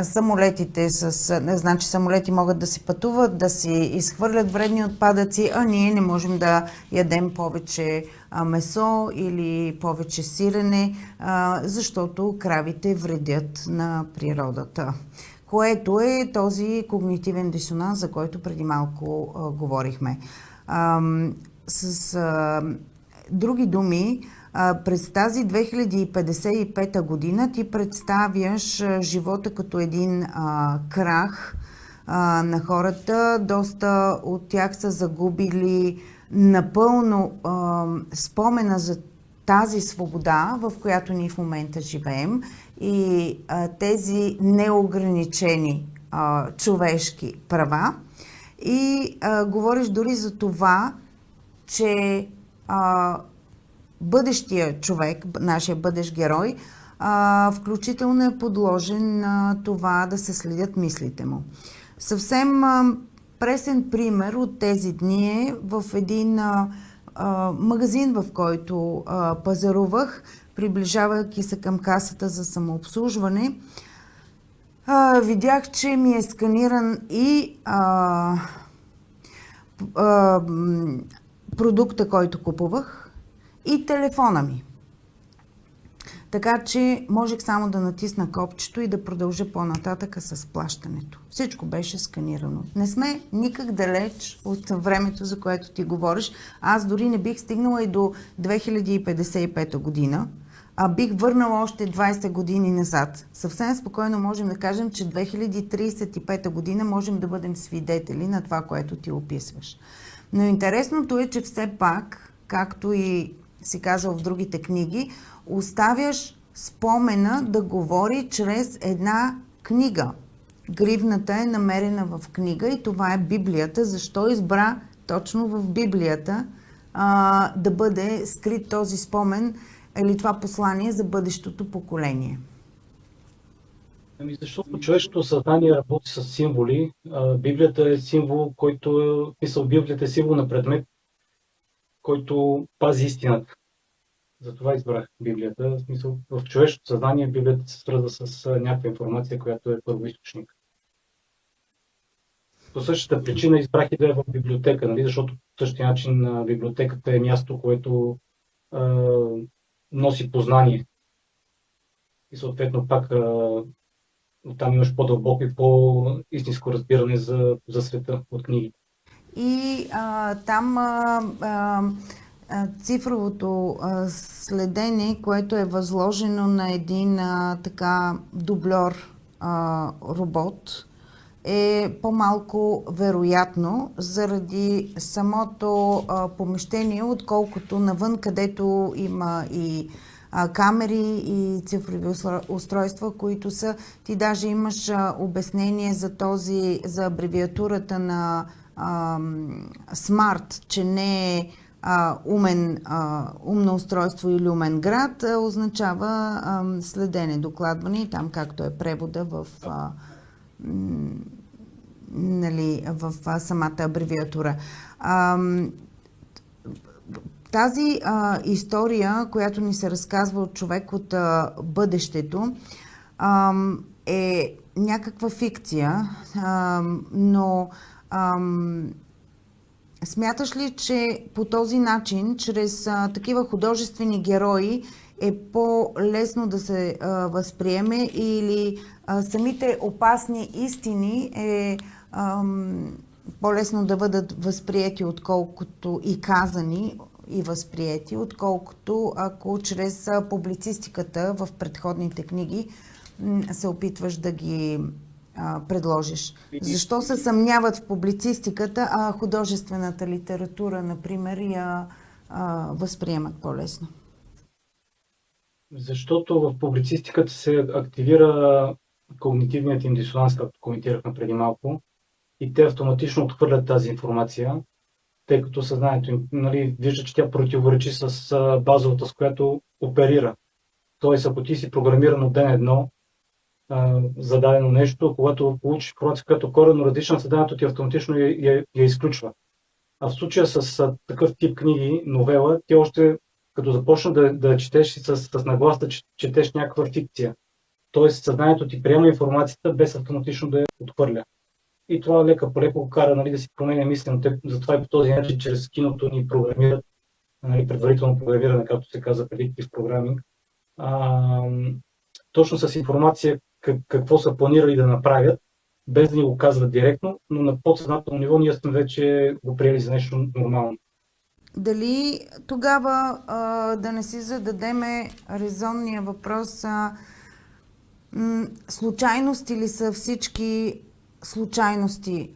самолетите значи самолети могат да си пътуват, да си изхвърлят вредни отпадъци, а ние не можем да ядем повече месо или повече сирене, защото кравите вредят на природата. Което е този когнитивен дисонанс, за който преди малко говорихме. С други думи, през тази 2055 година ти представяш живота като един крах на хората. Доста от тях са загубили напълно спомена за тази свобода, в която ние в момента живеем, и тези неограничени човешки права. И говориш дори за това, че бъдещия човек, нашия бъдещ герой, включително е подложен на това да се следят мислите му. Съвсем пресен пример от тези дни е в един магазин, в който пазарувах, приближавайки се към касата за самообслужване. Видях, че ми е сканиран и продукта, който купувах, и телефона ми. Така че можех само да натисна копчето и да продължа по-нататъка с плащането. Всичко беше сканирано. Не сме никак далеч от времето, за което ти говориш. Аз дори не бих стигнала и до 2055 година, а бих върнала още 20 години назад. Съвсем спокойно можем да кажем, че 2035 година можем да бъдем свидетели на това, което ти описваш. Но интересното е, че все пак, както и си казал в другите книги, оставяш спомена да говори чрез една книга. Гривната е намерена в книга и това е Библията. Защо избра точно в Библията да бъде скрит този спомен или това послание за бъдещото поколение? Защото човешкото съзнание работи с символи. Библията е символ, Библията е символ на предмет, който пази истината. Затова избрах Библията. В смисъл, в човешкото съзнание Библията се свързва с някаква информация, която е първоизточник. По същата причина избрах и да е в библиотека, нали? Защото по същия начин библиотеката е място, което носи познание. И съответно пак там имаш по-дълбоко и по-истинско разбиране за света от книгите. И там цифровото следене, което е възложено на един така дубльор робот, е по-малко вероятно заради самото помещение, отколкото навън, където има и камери и цифрови устройства, които са... Ти даже имаш обяснение за абревиатурата на SMART, че не е умно устройство или умен град, означава следене, докладване и там както е превода в самата абревиатура. Тази история, която ни се разказва от човек от бъдещето, е някаква фикция, но смяташ ли, че по този начин, чрез такива художествени герои, е по-лесно да се възприеме или самите опасни истини е по-лесно да бъдат възприети, отколкото и казани и възприети, отколкото ако чрез публицистиката в предходните книги се опитваш да ги предложиш. Защо се съмняват в публицистиката, а художествената литература, например, я възприемат по-лесно? Защото в публицистиката се активира когнитивният им дисонанс, както коментирахме преди малко, и те автоматично отхвърлят тази информация, тъй като съзнанието им вижда, че тя противоречи с базовата, с която оперира. Тоест, ако ти си програмиран от ден едно за дадено нещо, когато получиш информация, която е коренно различна, съзнанието ти автоматично я изключва. А в случая с такъв тип книги, новела, ти още като започна да четеш с нагласа, че четеш някаква фикция. Тоест, съзнанието ти приема информацията без автоматично да я отхвърля. И това лека по леко кара да си променя мисленето. Затова и по този начин, чрез киното ни програмират, предварително програмиране, както се казва predictive programming, точно с информация какво са планирали да направят, без да ни го казват директно, но на подсъзнателно ниво ние сме вече го приели за нещо нормално. Дали тогава да не си зададеме резонния въпрос, случайности ли са всички случайности,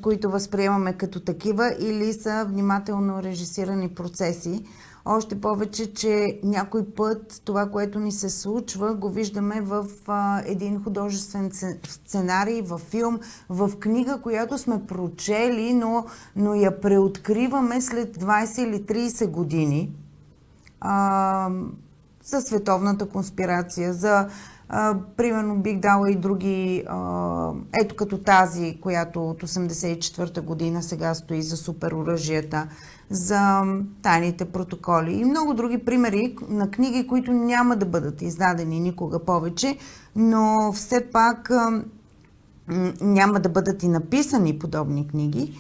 които възприемаме като такива, или са внимателно режисирани процеси? Още повече, че някой път това, което ни се случва, го виждаме в един художествен сценарий, в филм, в книга, която сме прочели, но я преоткриваме след 20 или 30 години. За световната конспирация, примерно бих дала и други, ето като тази, която от 1984 година сега стои за супероръжията, за тайните протоколи и много други примери на книги, които няма да бъдат издадени никога повече, но все пак няма да бъдат и написани подобни книги.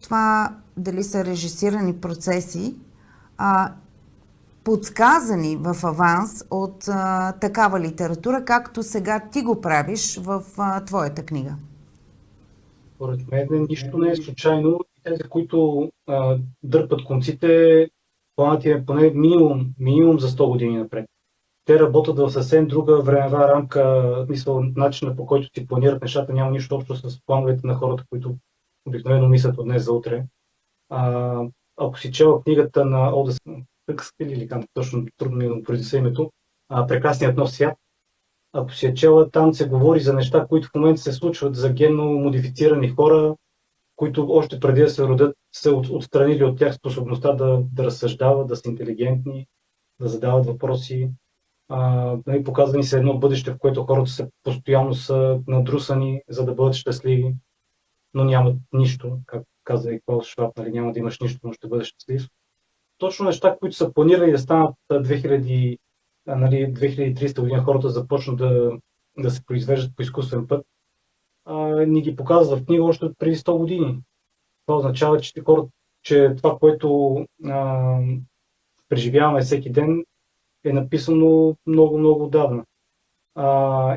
Това дали са режисирани процеси, подсказани в аванс от такава литература, както сега ти го правиш в твоята книга? Поред мен нищо не е случайно. Тези, които дърпат конците, планът е поне минимум за 100 години напред. Те работят в съвсем друга времева рамка, начина по който си планират нещата няма нищо общо с плановете на хората, които обикновено мислят от днес за утре. Ако си чела книгата на Олда или точно трудно ми да произнеса името, Прекрасният нов свят, ако си я чела, там се говори за неща, които в момента се случват, за генно модифицирани хора, които още преди да се родят са отстранили от тях способността да разсъждават, да са интелигентни, да задават въпроси. Показва се едно бъдеще, в което хората постоянно са надрусани, за да бъдат щастливи, но нямат нищо, както казва и Клаус Шваб, няма да имаш нищо, но ще бъдеш щастлив. Точно неща, които са планирали да станат 2300 година, хората започнат да се произвеждат по изкуствен път, ни ги показват в книга още преди 100 години. Това означава, че това, което преживяваме всеки ден, е написано много отдавна.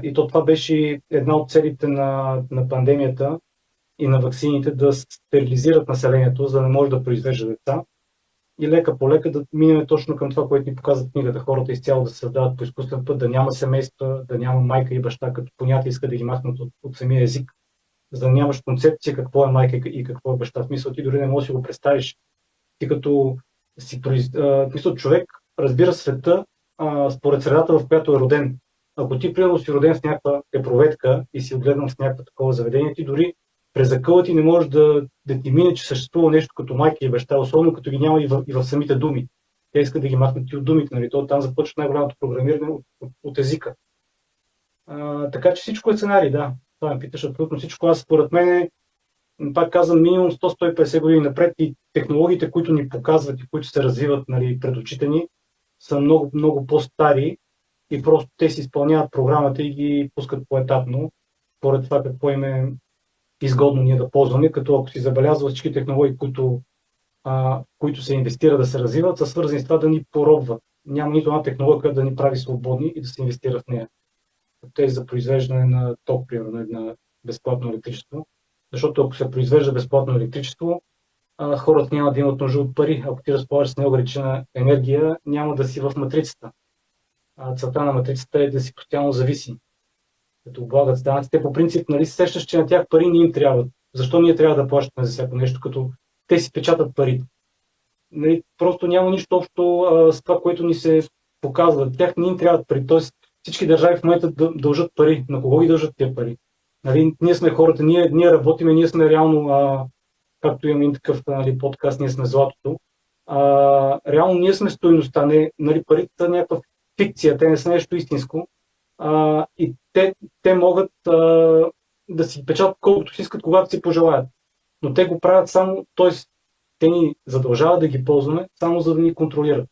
И това беше една от целите на пандемията и на ваксините, да стерилизират населението, за да не може да произвежда деца. и лека по лека да минем точно към това, което ни показва книгата. Хората изцяло да се създават по изкуствен път, да няма семейства, да няма майка и баща, като понятие иска да ги махнат от самия език, за да нямаш концепция какво е майка и какво е баща. В смисъл, ти дори не можеш да си го представиш. Ти като мисъл, човек разбира света според средата, в която е роден. Ако ти, примерно, си роден в някаква епроветка и си отгледан в някакво такова заведение, ти дори през акъла ти не можеш да ти мине, че съществува нещо като майка и баща, особено като ги няма и в самите думи. Те искат да ги махнат и от думите, нали? То там започва най-голямото програмиране от езика. Така че всичко е сценарий, да. Това ме питаш абсолютно всичко. Аз според мен, пак казвам, минимум 100-150 години напред и технологиите, които ни показват и които се развиват, нали, пред очите ни, са много, много по-стари и просто те си изпълняват програмата и ги пускат поетапно, според това какво им е изгодно ние да ползваме, като ако си забелязва всички технологии, които се инвестира да се развиват, са свързани с това да ни поробват. Няма нито една технология, която да ни прави свободни и да се инвестира в нея. Тези за произвеждане на ток, примерно, на безплатно електричество. Защото ако се произвежда безплатно електричество, хората няма да имат нужда от пари. Ако ти разполагаш с неограничена енергия, няма да си в матрицата. Целта на матрицата е да си постоянно зависим. Като облагат с данъци, те по принцип, нали, сещаш, че на тях пари не им трябват. Защо ние трябва да плащаме за всяко нещо, като те си печатат парите? Нали, просто няма нищо общо с това, което ни се показва. Тях не им трябват пари. Тоест всички държави в момента дължат пари. На кого ги дължат тия пари? Нали, ние сме хората, ние работиме, ние сме реално, както имаме такъв, нали, подкаст, ние сме златото. Реално ние сме стойността, нали, парите са някаква фикция, те не са нещо истинско. И те могат да си печатат колкото си искат, когато си пожелаят. Но те го правят само, т.е. те ни задължават да ги ползваме, само за да ни контролират.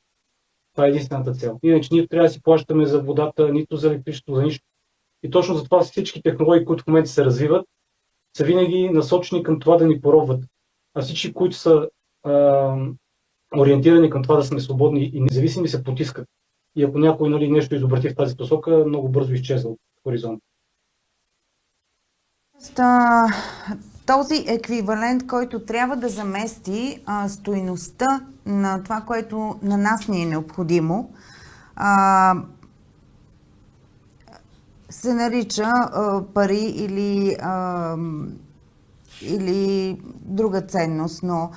Това е единствената цел. Иначе ние трябва да си плащаме за водата, нито за електричество, за нищо. И точно затова всички технологии, които в момента се развиват, са винаги насочени към това да ни поробват. А всички, които са ориентирани към това да сме свободни и независими, се потискат. И ако някой, нали, нещо изобрети в тази посока, много бързо изчезва от хоризонта. Този еквивалент, който трябва да замести стойността на това, което на нас ни е необходимо, се нарича пари или друга ценност, но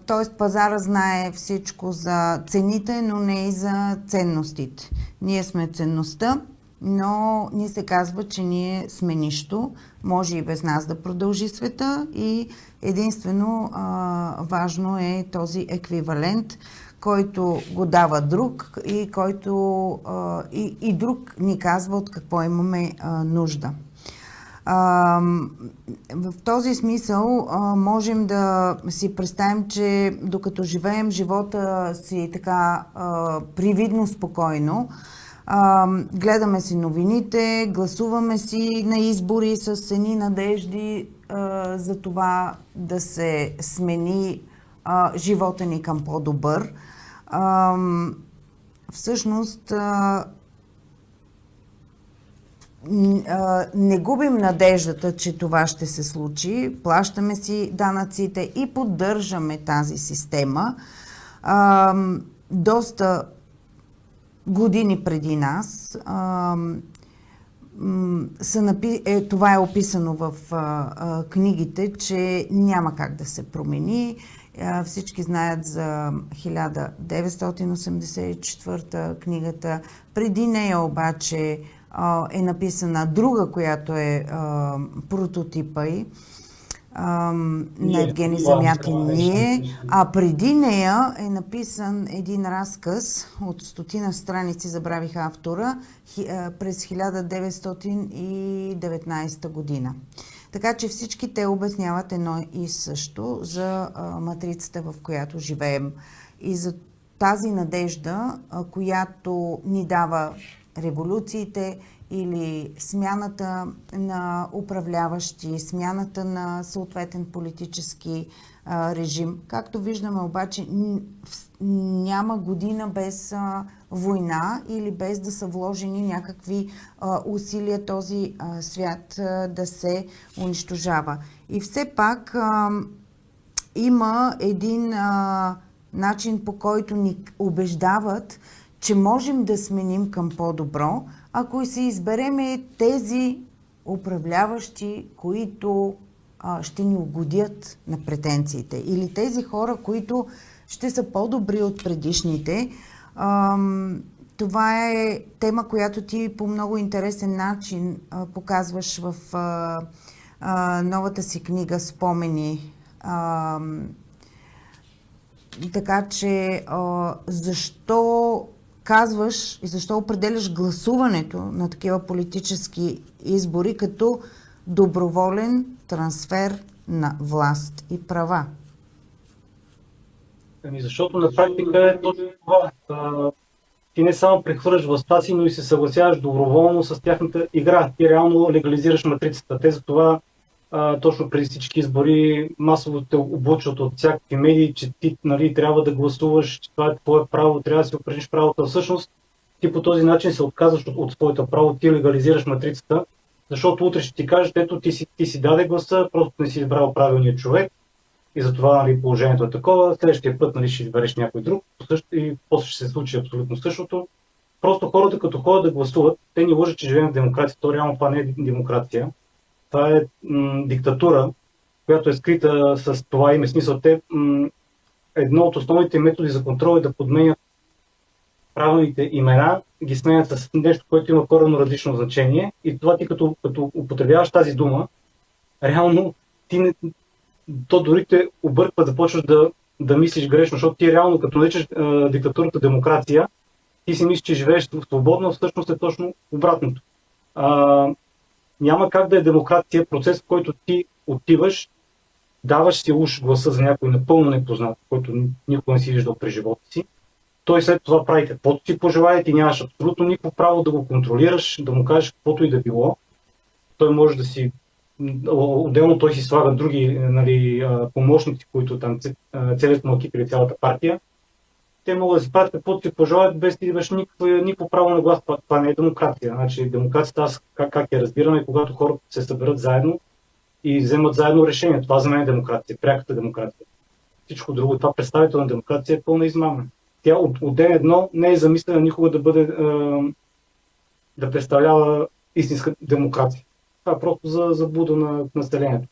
т.е. пазара знае всичко за цените, но не и за ценностите. Ние сме ценността, но ни се казва, че ние сме нищо. Може и без нас да продължи света и единствено важно е този еквивалент, който го дава друг и който и друг ни казва от какво имаме нужда. В този смисъл можем да си представим, че докато живеем живота си така привидно спокойно, гледаме си новините, гласуваме си на избори с едни надежди за това да се смени живота ни към по-добър. Всъщност не губим надеждата, че това ще се случи. Плащаме си данъците и поддържаме тази система. Доста години преди нас това е описано в книгите, че няма как да се промени. Всички знаят за 1984 книгата. Преди нея обаче е написана друга, която е прототипа й на Евгений Замятин Ние, а преди нея е написан един разказ от 100 страници, забравих автора, през 1919 година. Така че всички те обясняват едно и също за матрицата, в която живеем и за тази надежда, която ни дава революциите или смяната на управляващи, смяната на съответен политически режим. Както виждаме обаче, няма година без война или без да са вложени някакви усилия този свят да се унищожава. И все пак има един начин по който ни убеждават, че можем да сменим към по-добро, ако се избереме тези управляващи, които ще ни угодят на претенциите, или тези хора, които ще са по-добри от предишните. Това е тема, която ти по много интересен начин показваш в новата си книга "Спомени". Така че защо казваш и защо определяш гласуването на такива политически избори като доброволен трансфер на власт и права? Защото на практика е точно това. Ти не само прехвърляш властта си, но и се съгласяваш доброволно с тяхната игра. Ти реално легализираш матрицата. Те за това точно преди всички избори масово те облучват от всякакви медии, че ти трябва да гласуваш, че това е твое право, трябва да си упражниш правото. Всъщност ти по този начин се отказваш от своето право, ти легализираш матрицата, защото утре ще ти кажат, ето ти си даде гласа, просто не си избрал правилния човек и затова положението е такова, следващия път ще избереш някой друг и после ще се случи абсолютно същото. Просто хората като ходят да гласуват, те ни лъжат, че живеем в демокрация, то реално това не е демокрация. Това е диктатура, която е скрита с това име. Смисъл, едно от основните методи за контрол е да подменят правилните имена, ги сменят с нещо, което има коренно различно значение. И това ти като употребяваш тази дума, реално то дори те обърква, започваш да мислиш грешно, защото ти реално като наричаш диктатурата демокрация, ти си мислиш, че живееш свободно, всъщност е точно обратното. Няма как да е демокрация процес, в който ти отиваш, даваш си уж гласа за някой напълно непознат, който никога не си виждал през живота си. Той след това прави каквото си пожелае, ти нямаш абсолютно никакво право да го контролираш, да му кажеш каквото и да било. Той може да си... Отделно той си слага други помощници, които там целият му екип или цялата партия. Те могат да си правят каквото си пожелаят, без да имаш никакво право на глас. Това не е демокрация. Значи, демокрацията, как я разбираме, когато хората се съберат заедно и вземат заедно решение. Това за мен е демокрация, пряката демокрация. Всичко друго, това представителна демокрация е пълна измама. Тя от ден едно не е замислена никога да бъде да представлява истинска демокрация. Това е просто за заблуда на населението.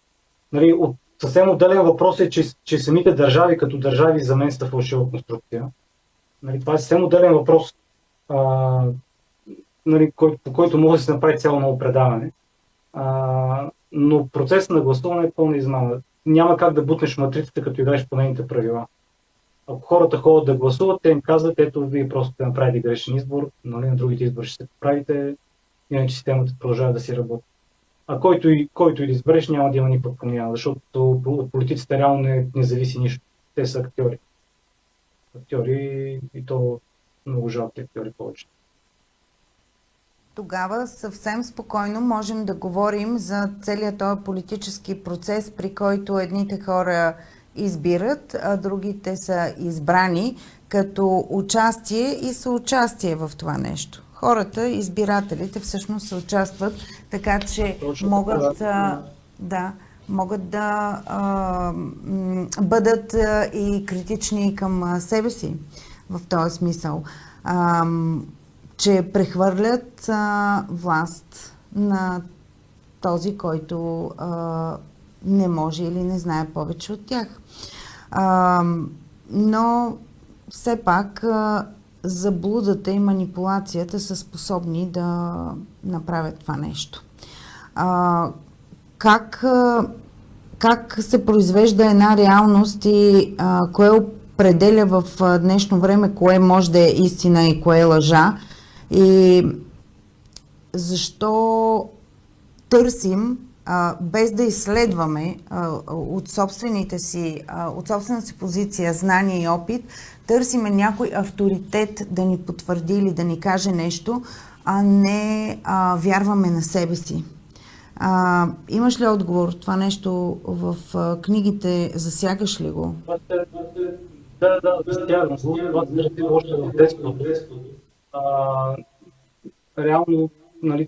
Съвсем отделен въпрос е, че самите държави като държави за мен са фалшива конструкция. Това е съвсем отделен въпрос, по който може да се направи цяло ново предаване. Но процесът на гласуване е пълна измама. Няма как да бутнеш матрицата, като играеш по нейните правила. Ако хората ходят да гласуват, те им казват, ето вие просто сте направили грешен избор, на другите избори ще се поправите, иначе системата продължава да си работи. А който и да избереш, няма да има никаква промяна, защото от политиците реално не зависи нищо. Те са актьори. Актьори и то много жалки актьори повече. Тогава съвсем спокойно можем да говорим за целият този политически процес, при който едните хора избират, а другите са избрани, като участие и съучастие в това нещо. Хората, избирателите всъщност се участват, така че могат да бъдат и критични към себе си в този смисъл, че прехвърлят власт на този, който не може или не знае повече от тях. Но все пак заблудата и манипулацията са способни да направят това нещо. Как се произвежда една реалност и кое определя в днешно време кое може да е истина и кое е лъжа? И защо търсим, без да изследваме от собствената си позиция, знание и опит, търсиме някой авторитет да ни потвърди или да ни каже нещо, а не вярваме на себе си. Имаш ли отговор? Това нещо в книгите засягаш ли го? Да, засягам. Това се още в детството. Реално,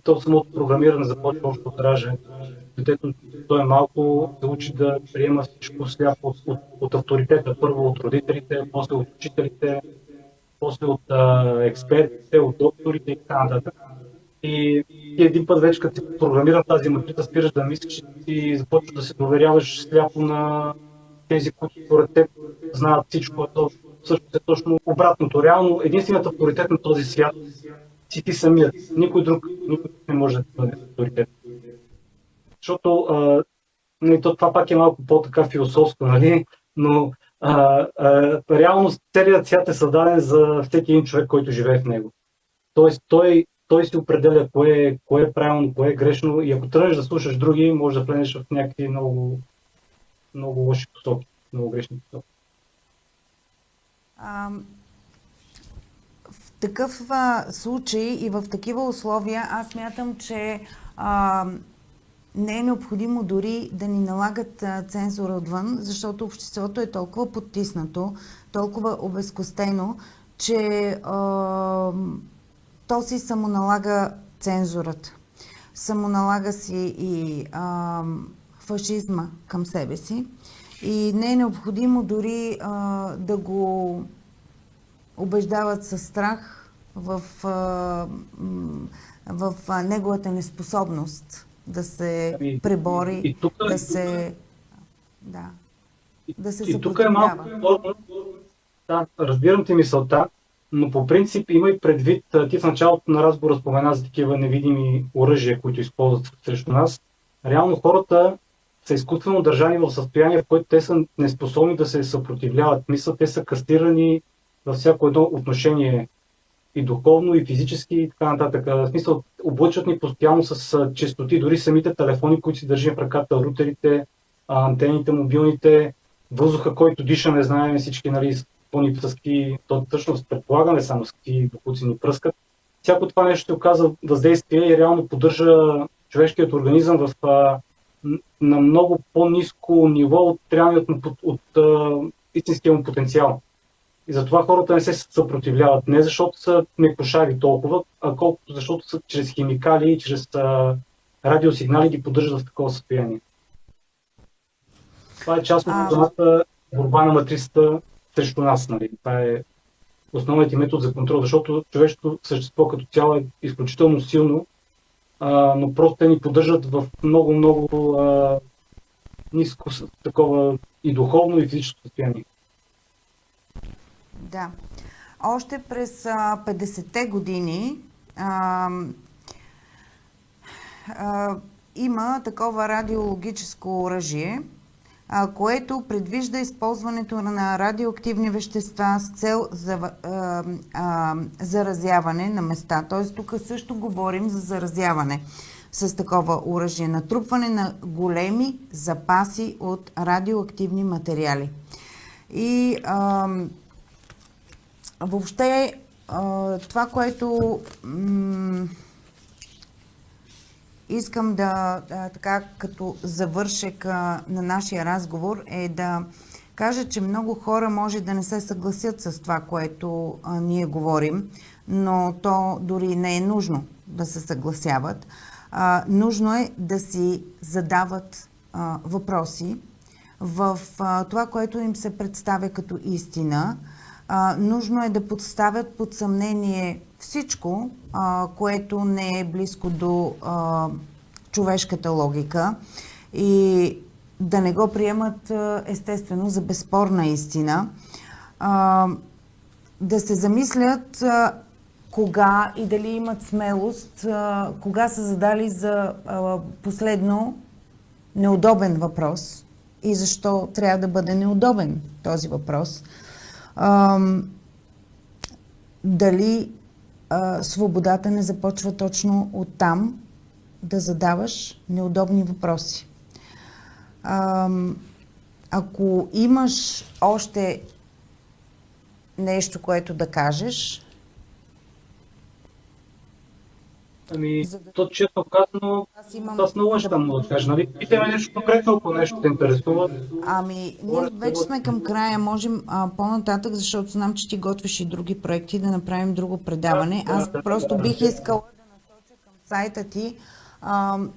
то самото програмиране започва още от раждането. детето то е малко, се учи да приема всичко сляпо от авторитета. Първо от родителите, после от учителите, после от експертите, от докторите и така нататък. И ти един път вече, като си програмира тази матрица, спираш да мислиш и започваш да се доверяваш сляпо на тези, които според теб знаят всичко, а то всъщност е точно обратното. Реално единственият авторитет на този свят си ти самият. Никой друг не може да ти бъде авторитет. Защото това пак е малко по-така философско, нали? Но реално целият свят е създаден за всеки един човек, който живее в него. Тоест той си определя кое е правилно, кое е грешно и ако тръгнеш да слушаш други, може да влезеш в някакви много, много лоши посоки, много грешни посоки. В такъв случай и в такива условия аз мятам, че не е необходимо дори да ни налагат цензура отвън, защото обществото е толкова потиснато, толкова обезкостено, че то си самоналага цензурата. Самоналага си и фашизма към себе си. И не е необходимо дори да го убеждават със страх в неговата неспособност да се пребори, да се съпротивлява. Тук е малко спорно. Да, разбирам ти мисълта, но по принцип има и предвид, ти в началото на разговора спомена за такива невидими оръжия, които използват срещу нас. Реално хората са изкуствено държани в състояние, в което те са неспособни да се съпротивляват. Мисля, те са кастрирани във всяко едно отношение и духовно, и физически, и така нататък. В смисъл, облъчват ни постоянно с честоти, дори самите телефони, които си държим в ръката, рутерите, антените, мобилните, въздуха, който дишаме, знаем всички, нали, с какви, то всъщност предполагаме само с какви боклуци ни пръскат. Всяко това нещо ще оказва въздействие и реално поддържа човешкият организъм на много по-ниско ниво от истинския му потенциал. И затова хората не се съпротивляват. Не защото са мекошави толкова, а колкото защото са чрез химикали и чрез радиосигнали ги поддържат в такова състояние. Това е част от самата борба на матрицата срещу нас. Нали? Това е основният метод за контрол, защото човешкото същество като цяло е изключително силно, но просто те ни поддържат в много ниско такова и духовно, и физическо състояние. Да. Още през 50-те години има такова радиологическо оръжие, което предвижда използването на радиоактивни вещества с цел заразяване на места. Т.е. тук също говорим за заразяване с такова оръжие, натрупване на големи запаси от радиоактивни материали. И въобще това, което искам така като завършек на нашия разговор е да кажа, че много хора може да не се съгласят с това, което ние говорим, но то дори не е нужно да се съгласяват. Нужно е да си задават въпроси в това, което им се представя като истина. Нужно е да подставят под съмнение всичко, което не е близко до човешката логика и да не го приемат естествено за безспорна истина. Да се замислят кога и дали имат смелост, кога са задали за последно неудобен въпрос и защо трябва да бъде неудобен този въпрос. Дали свободата не започва точно оттам да задаваш неудобни въпроси. Ако имаш още нещо, което да кажеш. То честно казано, аз много неща мога да кажа. Нали? Питаме нещо конкретно, ако нещо те интересува. Ние вече сме към края. Можем по-нататък, защото знам, че ти готвиш и други проекти, да направим друго предаване. Аз просто бих искала да насоча към сайта ти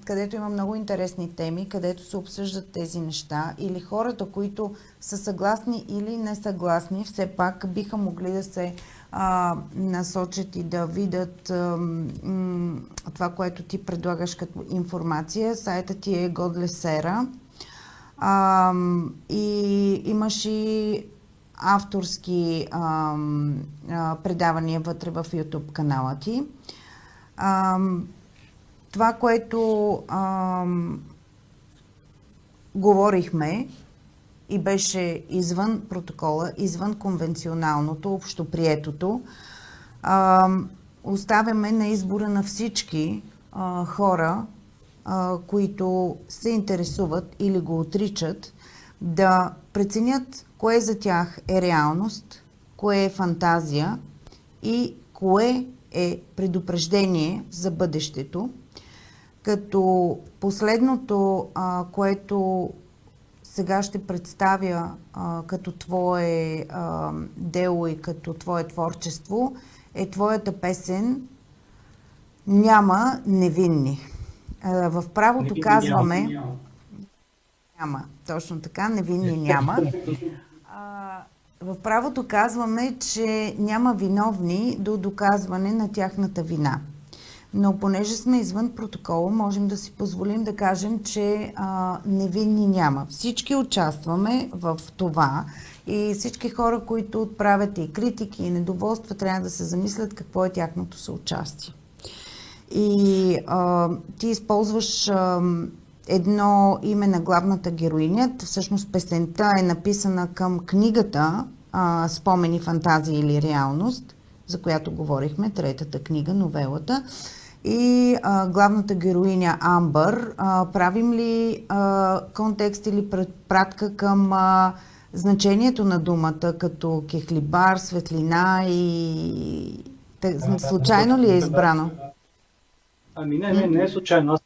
където има много интересни теми, където се обсъждат тези неща, или хората, които са съгласни или несъгласни, все пак биха могли да се насочат и да видят това, което ти предлагаш като информация. Сайтът ти е Годлесера. И имаш и авторски предавания вътре в YouTube канала ти. Това, което говорихме и беше извън протокола, извън конвенционалното, общоприетото, оставяме на избора на всички хора, които се интересуват или го отричат, да преценят кое за тях е реалност, кое е фантазия и кое е предупреждение за бъдещето. Като последното, което сега ще представя като твое дело и като твое творчество, е твоята песен "Няма невинни". В правото казваме... Няма, точно така, невинни няма. В правото казваме, че няма виновни до доказване на тяхната вина. Но понеже сме извън протокола, можем да си позволим да кажем, че невинни няма. Всички участваме в това и всички хора, които отправят и критики, и недоволства, трябва да се замислят какво е тяхното съучастие. И ти използваш едно име на главната героиня. Всъщност песента е написана към книгата "Спомени, фантазия или реалност", за която говорихме, третата книга, новелата. И главната героиня Амбър. Правим ли контекст или препратка към значението на думата, като кехлибар, светлина и... Случайно ли е избрано? Ами не е случайно. Аз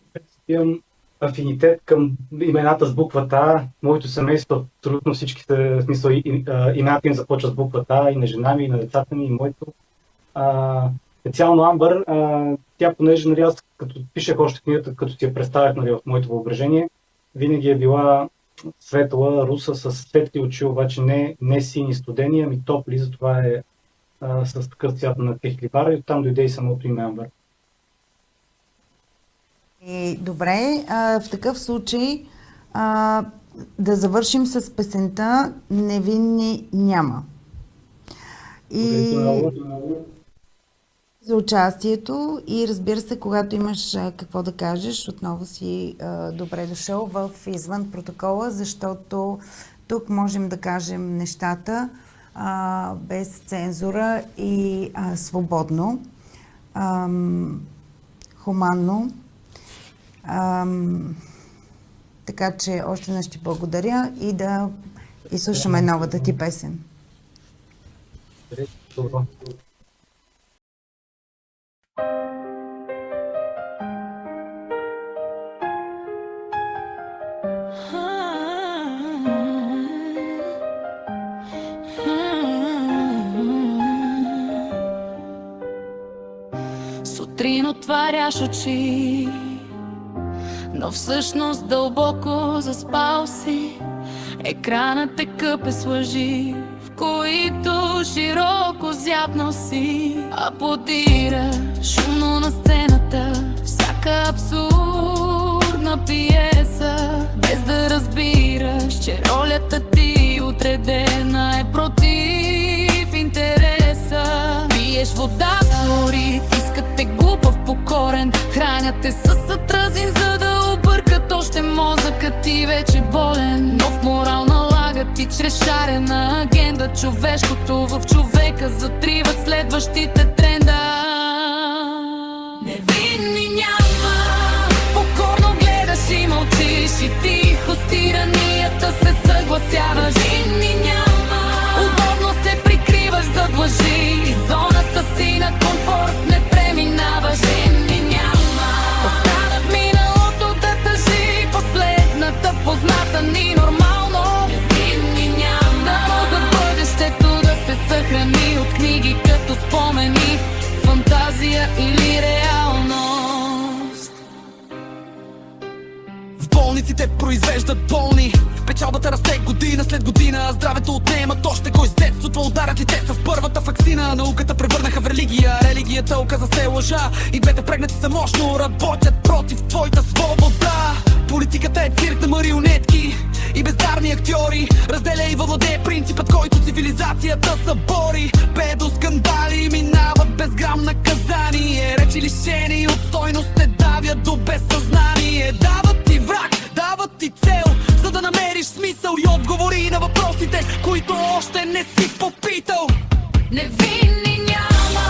имам афинитет към имената с буквата А. Моето семейство, абсолютно всички са, в смисъл, имената им започват с буквата А, и на жена ми, и на децата ми, и моето. Специално Амбър, тя, понеже, нали, аз като пишех още книгата, като ти я представях, нали, в моето въображение, винаги е била светла, руса, с светли очи, обаче не сини студени, ами топли, затова е с такъв цвят на кехлибара, и оттам дойде и самото име Амбър. И добре, в такъв случай да завършим с песента "Невинни няма". И за участието и, разбира се, когато имаш какво да кажеш, отново си добре дошъл в Извън протокола, защото тук можем да кажем нещата без цензура и свободно, хуманно. Така че още веднъж ти благодаря и да изслушаме новата ти песен. Сутрин отваряш очи, но всъщност дълбоко заспал си. Екранът те къпе с лъжи, в които широко зяпнал си. Аплодира шумно на сцената всяка абсурдна пиеса, без да разбираш, че ролята ти отредена е против интереса. Пиеш вода с флорид, искат те глупав, покорен, хранят те със атразин, за да объркат още мозъкът ти вече болен. Нов морал налагат ти чрез шарена агенда. Човешкото в човека затриват следващите тренда. Невинни няма, покорно гледаш и мълчиш, и тихо с тиранията се съгласяваш. Невинни няма, удобно се прикриваш зад лъжи и зоната си на комфорт не преминаваш. Невинни няма, остана в миналото да тъжи последната позната ни нормално. Невинни няма, но за бъдещето да се съхрани от книги като спомени, фантазия или реалност. изглеждат болни. Печалбата расте година след година, а здравето отнемат още го из детството. Ударят ли те са в първата ваксина? Науката превърнаха в религия, религията оказа се лъжа. И двете прегнати са мощно, работят против твоята свобода. Политиката е цирк на марионетки и бездарни актьори. Разделя и въвладее принципът, който цивилизацията събори. Бедо скандали минават без грам наказание. Речи лишени от стойност те давят до безсъзнание. Дават ти враг, дават ти цел, за да намериш смисъл и отговори на въпросите, които още не си попитал. Невинни няма,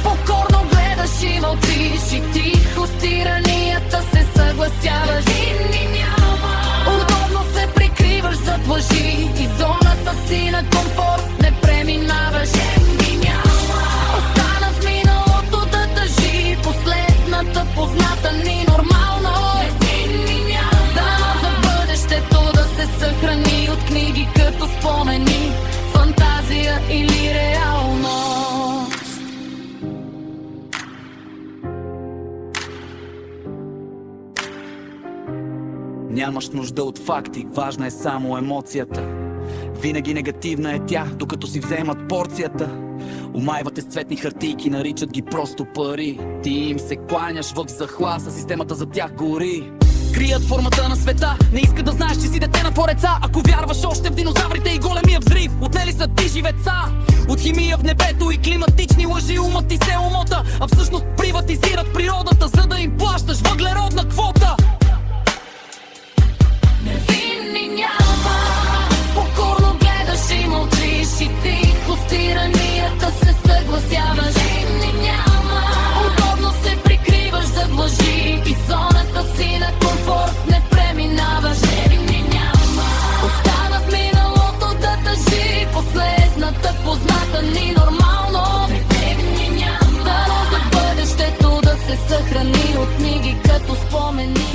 покорно гледаш и мълчиш и тихо с тиранията се съгласяваш. Невинни няма, удобно се прикриваш зад лъжи и зоната си на комфорт не преминаваш. Невинни няма, остана в миналото да тъжи последната позната ни нормално. Невинни няма, дано за бъдещето да се съхрани от книги като спомени, фантазия или реалност. Нямаш нужда от факти, важна е само емоцията. Винаги негативна е тя, докато си вземат порцията. Умайвате с цветни хартийки, наричат ги просто пари. Ти им се кланяш в захласа, системата за тях гори. Крият формата на света, не иска да знаеш, че си дете на твореца. Ако вярваш още в динозаврите и големия взрив, отнели са ти живеца. От химия в небето и климатични лъжи умът ти се умота, а всъщност приватизират природата, за да им плащаш въглеродна квота. Невинни няма, покорно гледаш и мълчиш и тихо с тиранията се съгласяваш. Невинни няма, удобно се прикриваш зад лъжи и зоната си на комфорт не преминаваш. Невинни няма, остана в миналото да тъжи последната позната ни нормално. Невинни няма, дано за бъдещето да се съхрани от книги като спомени.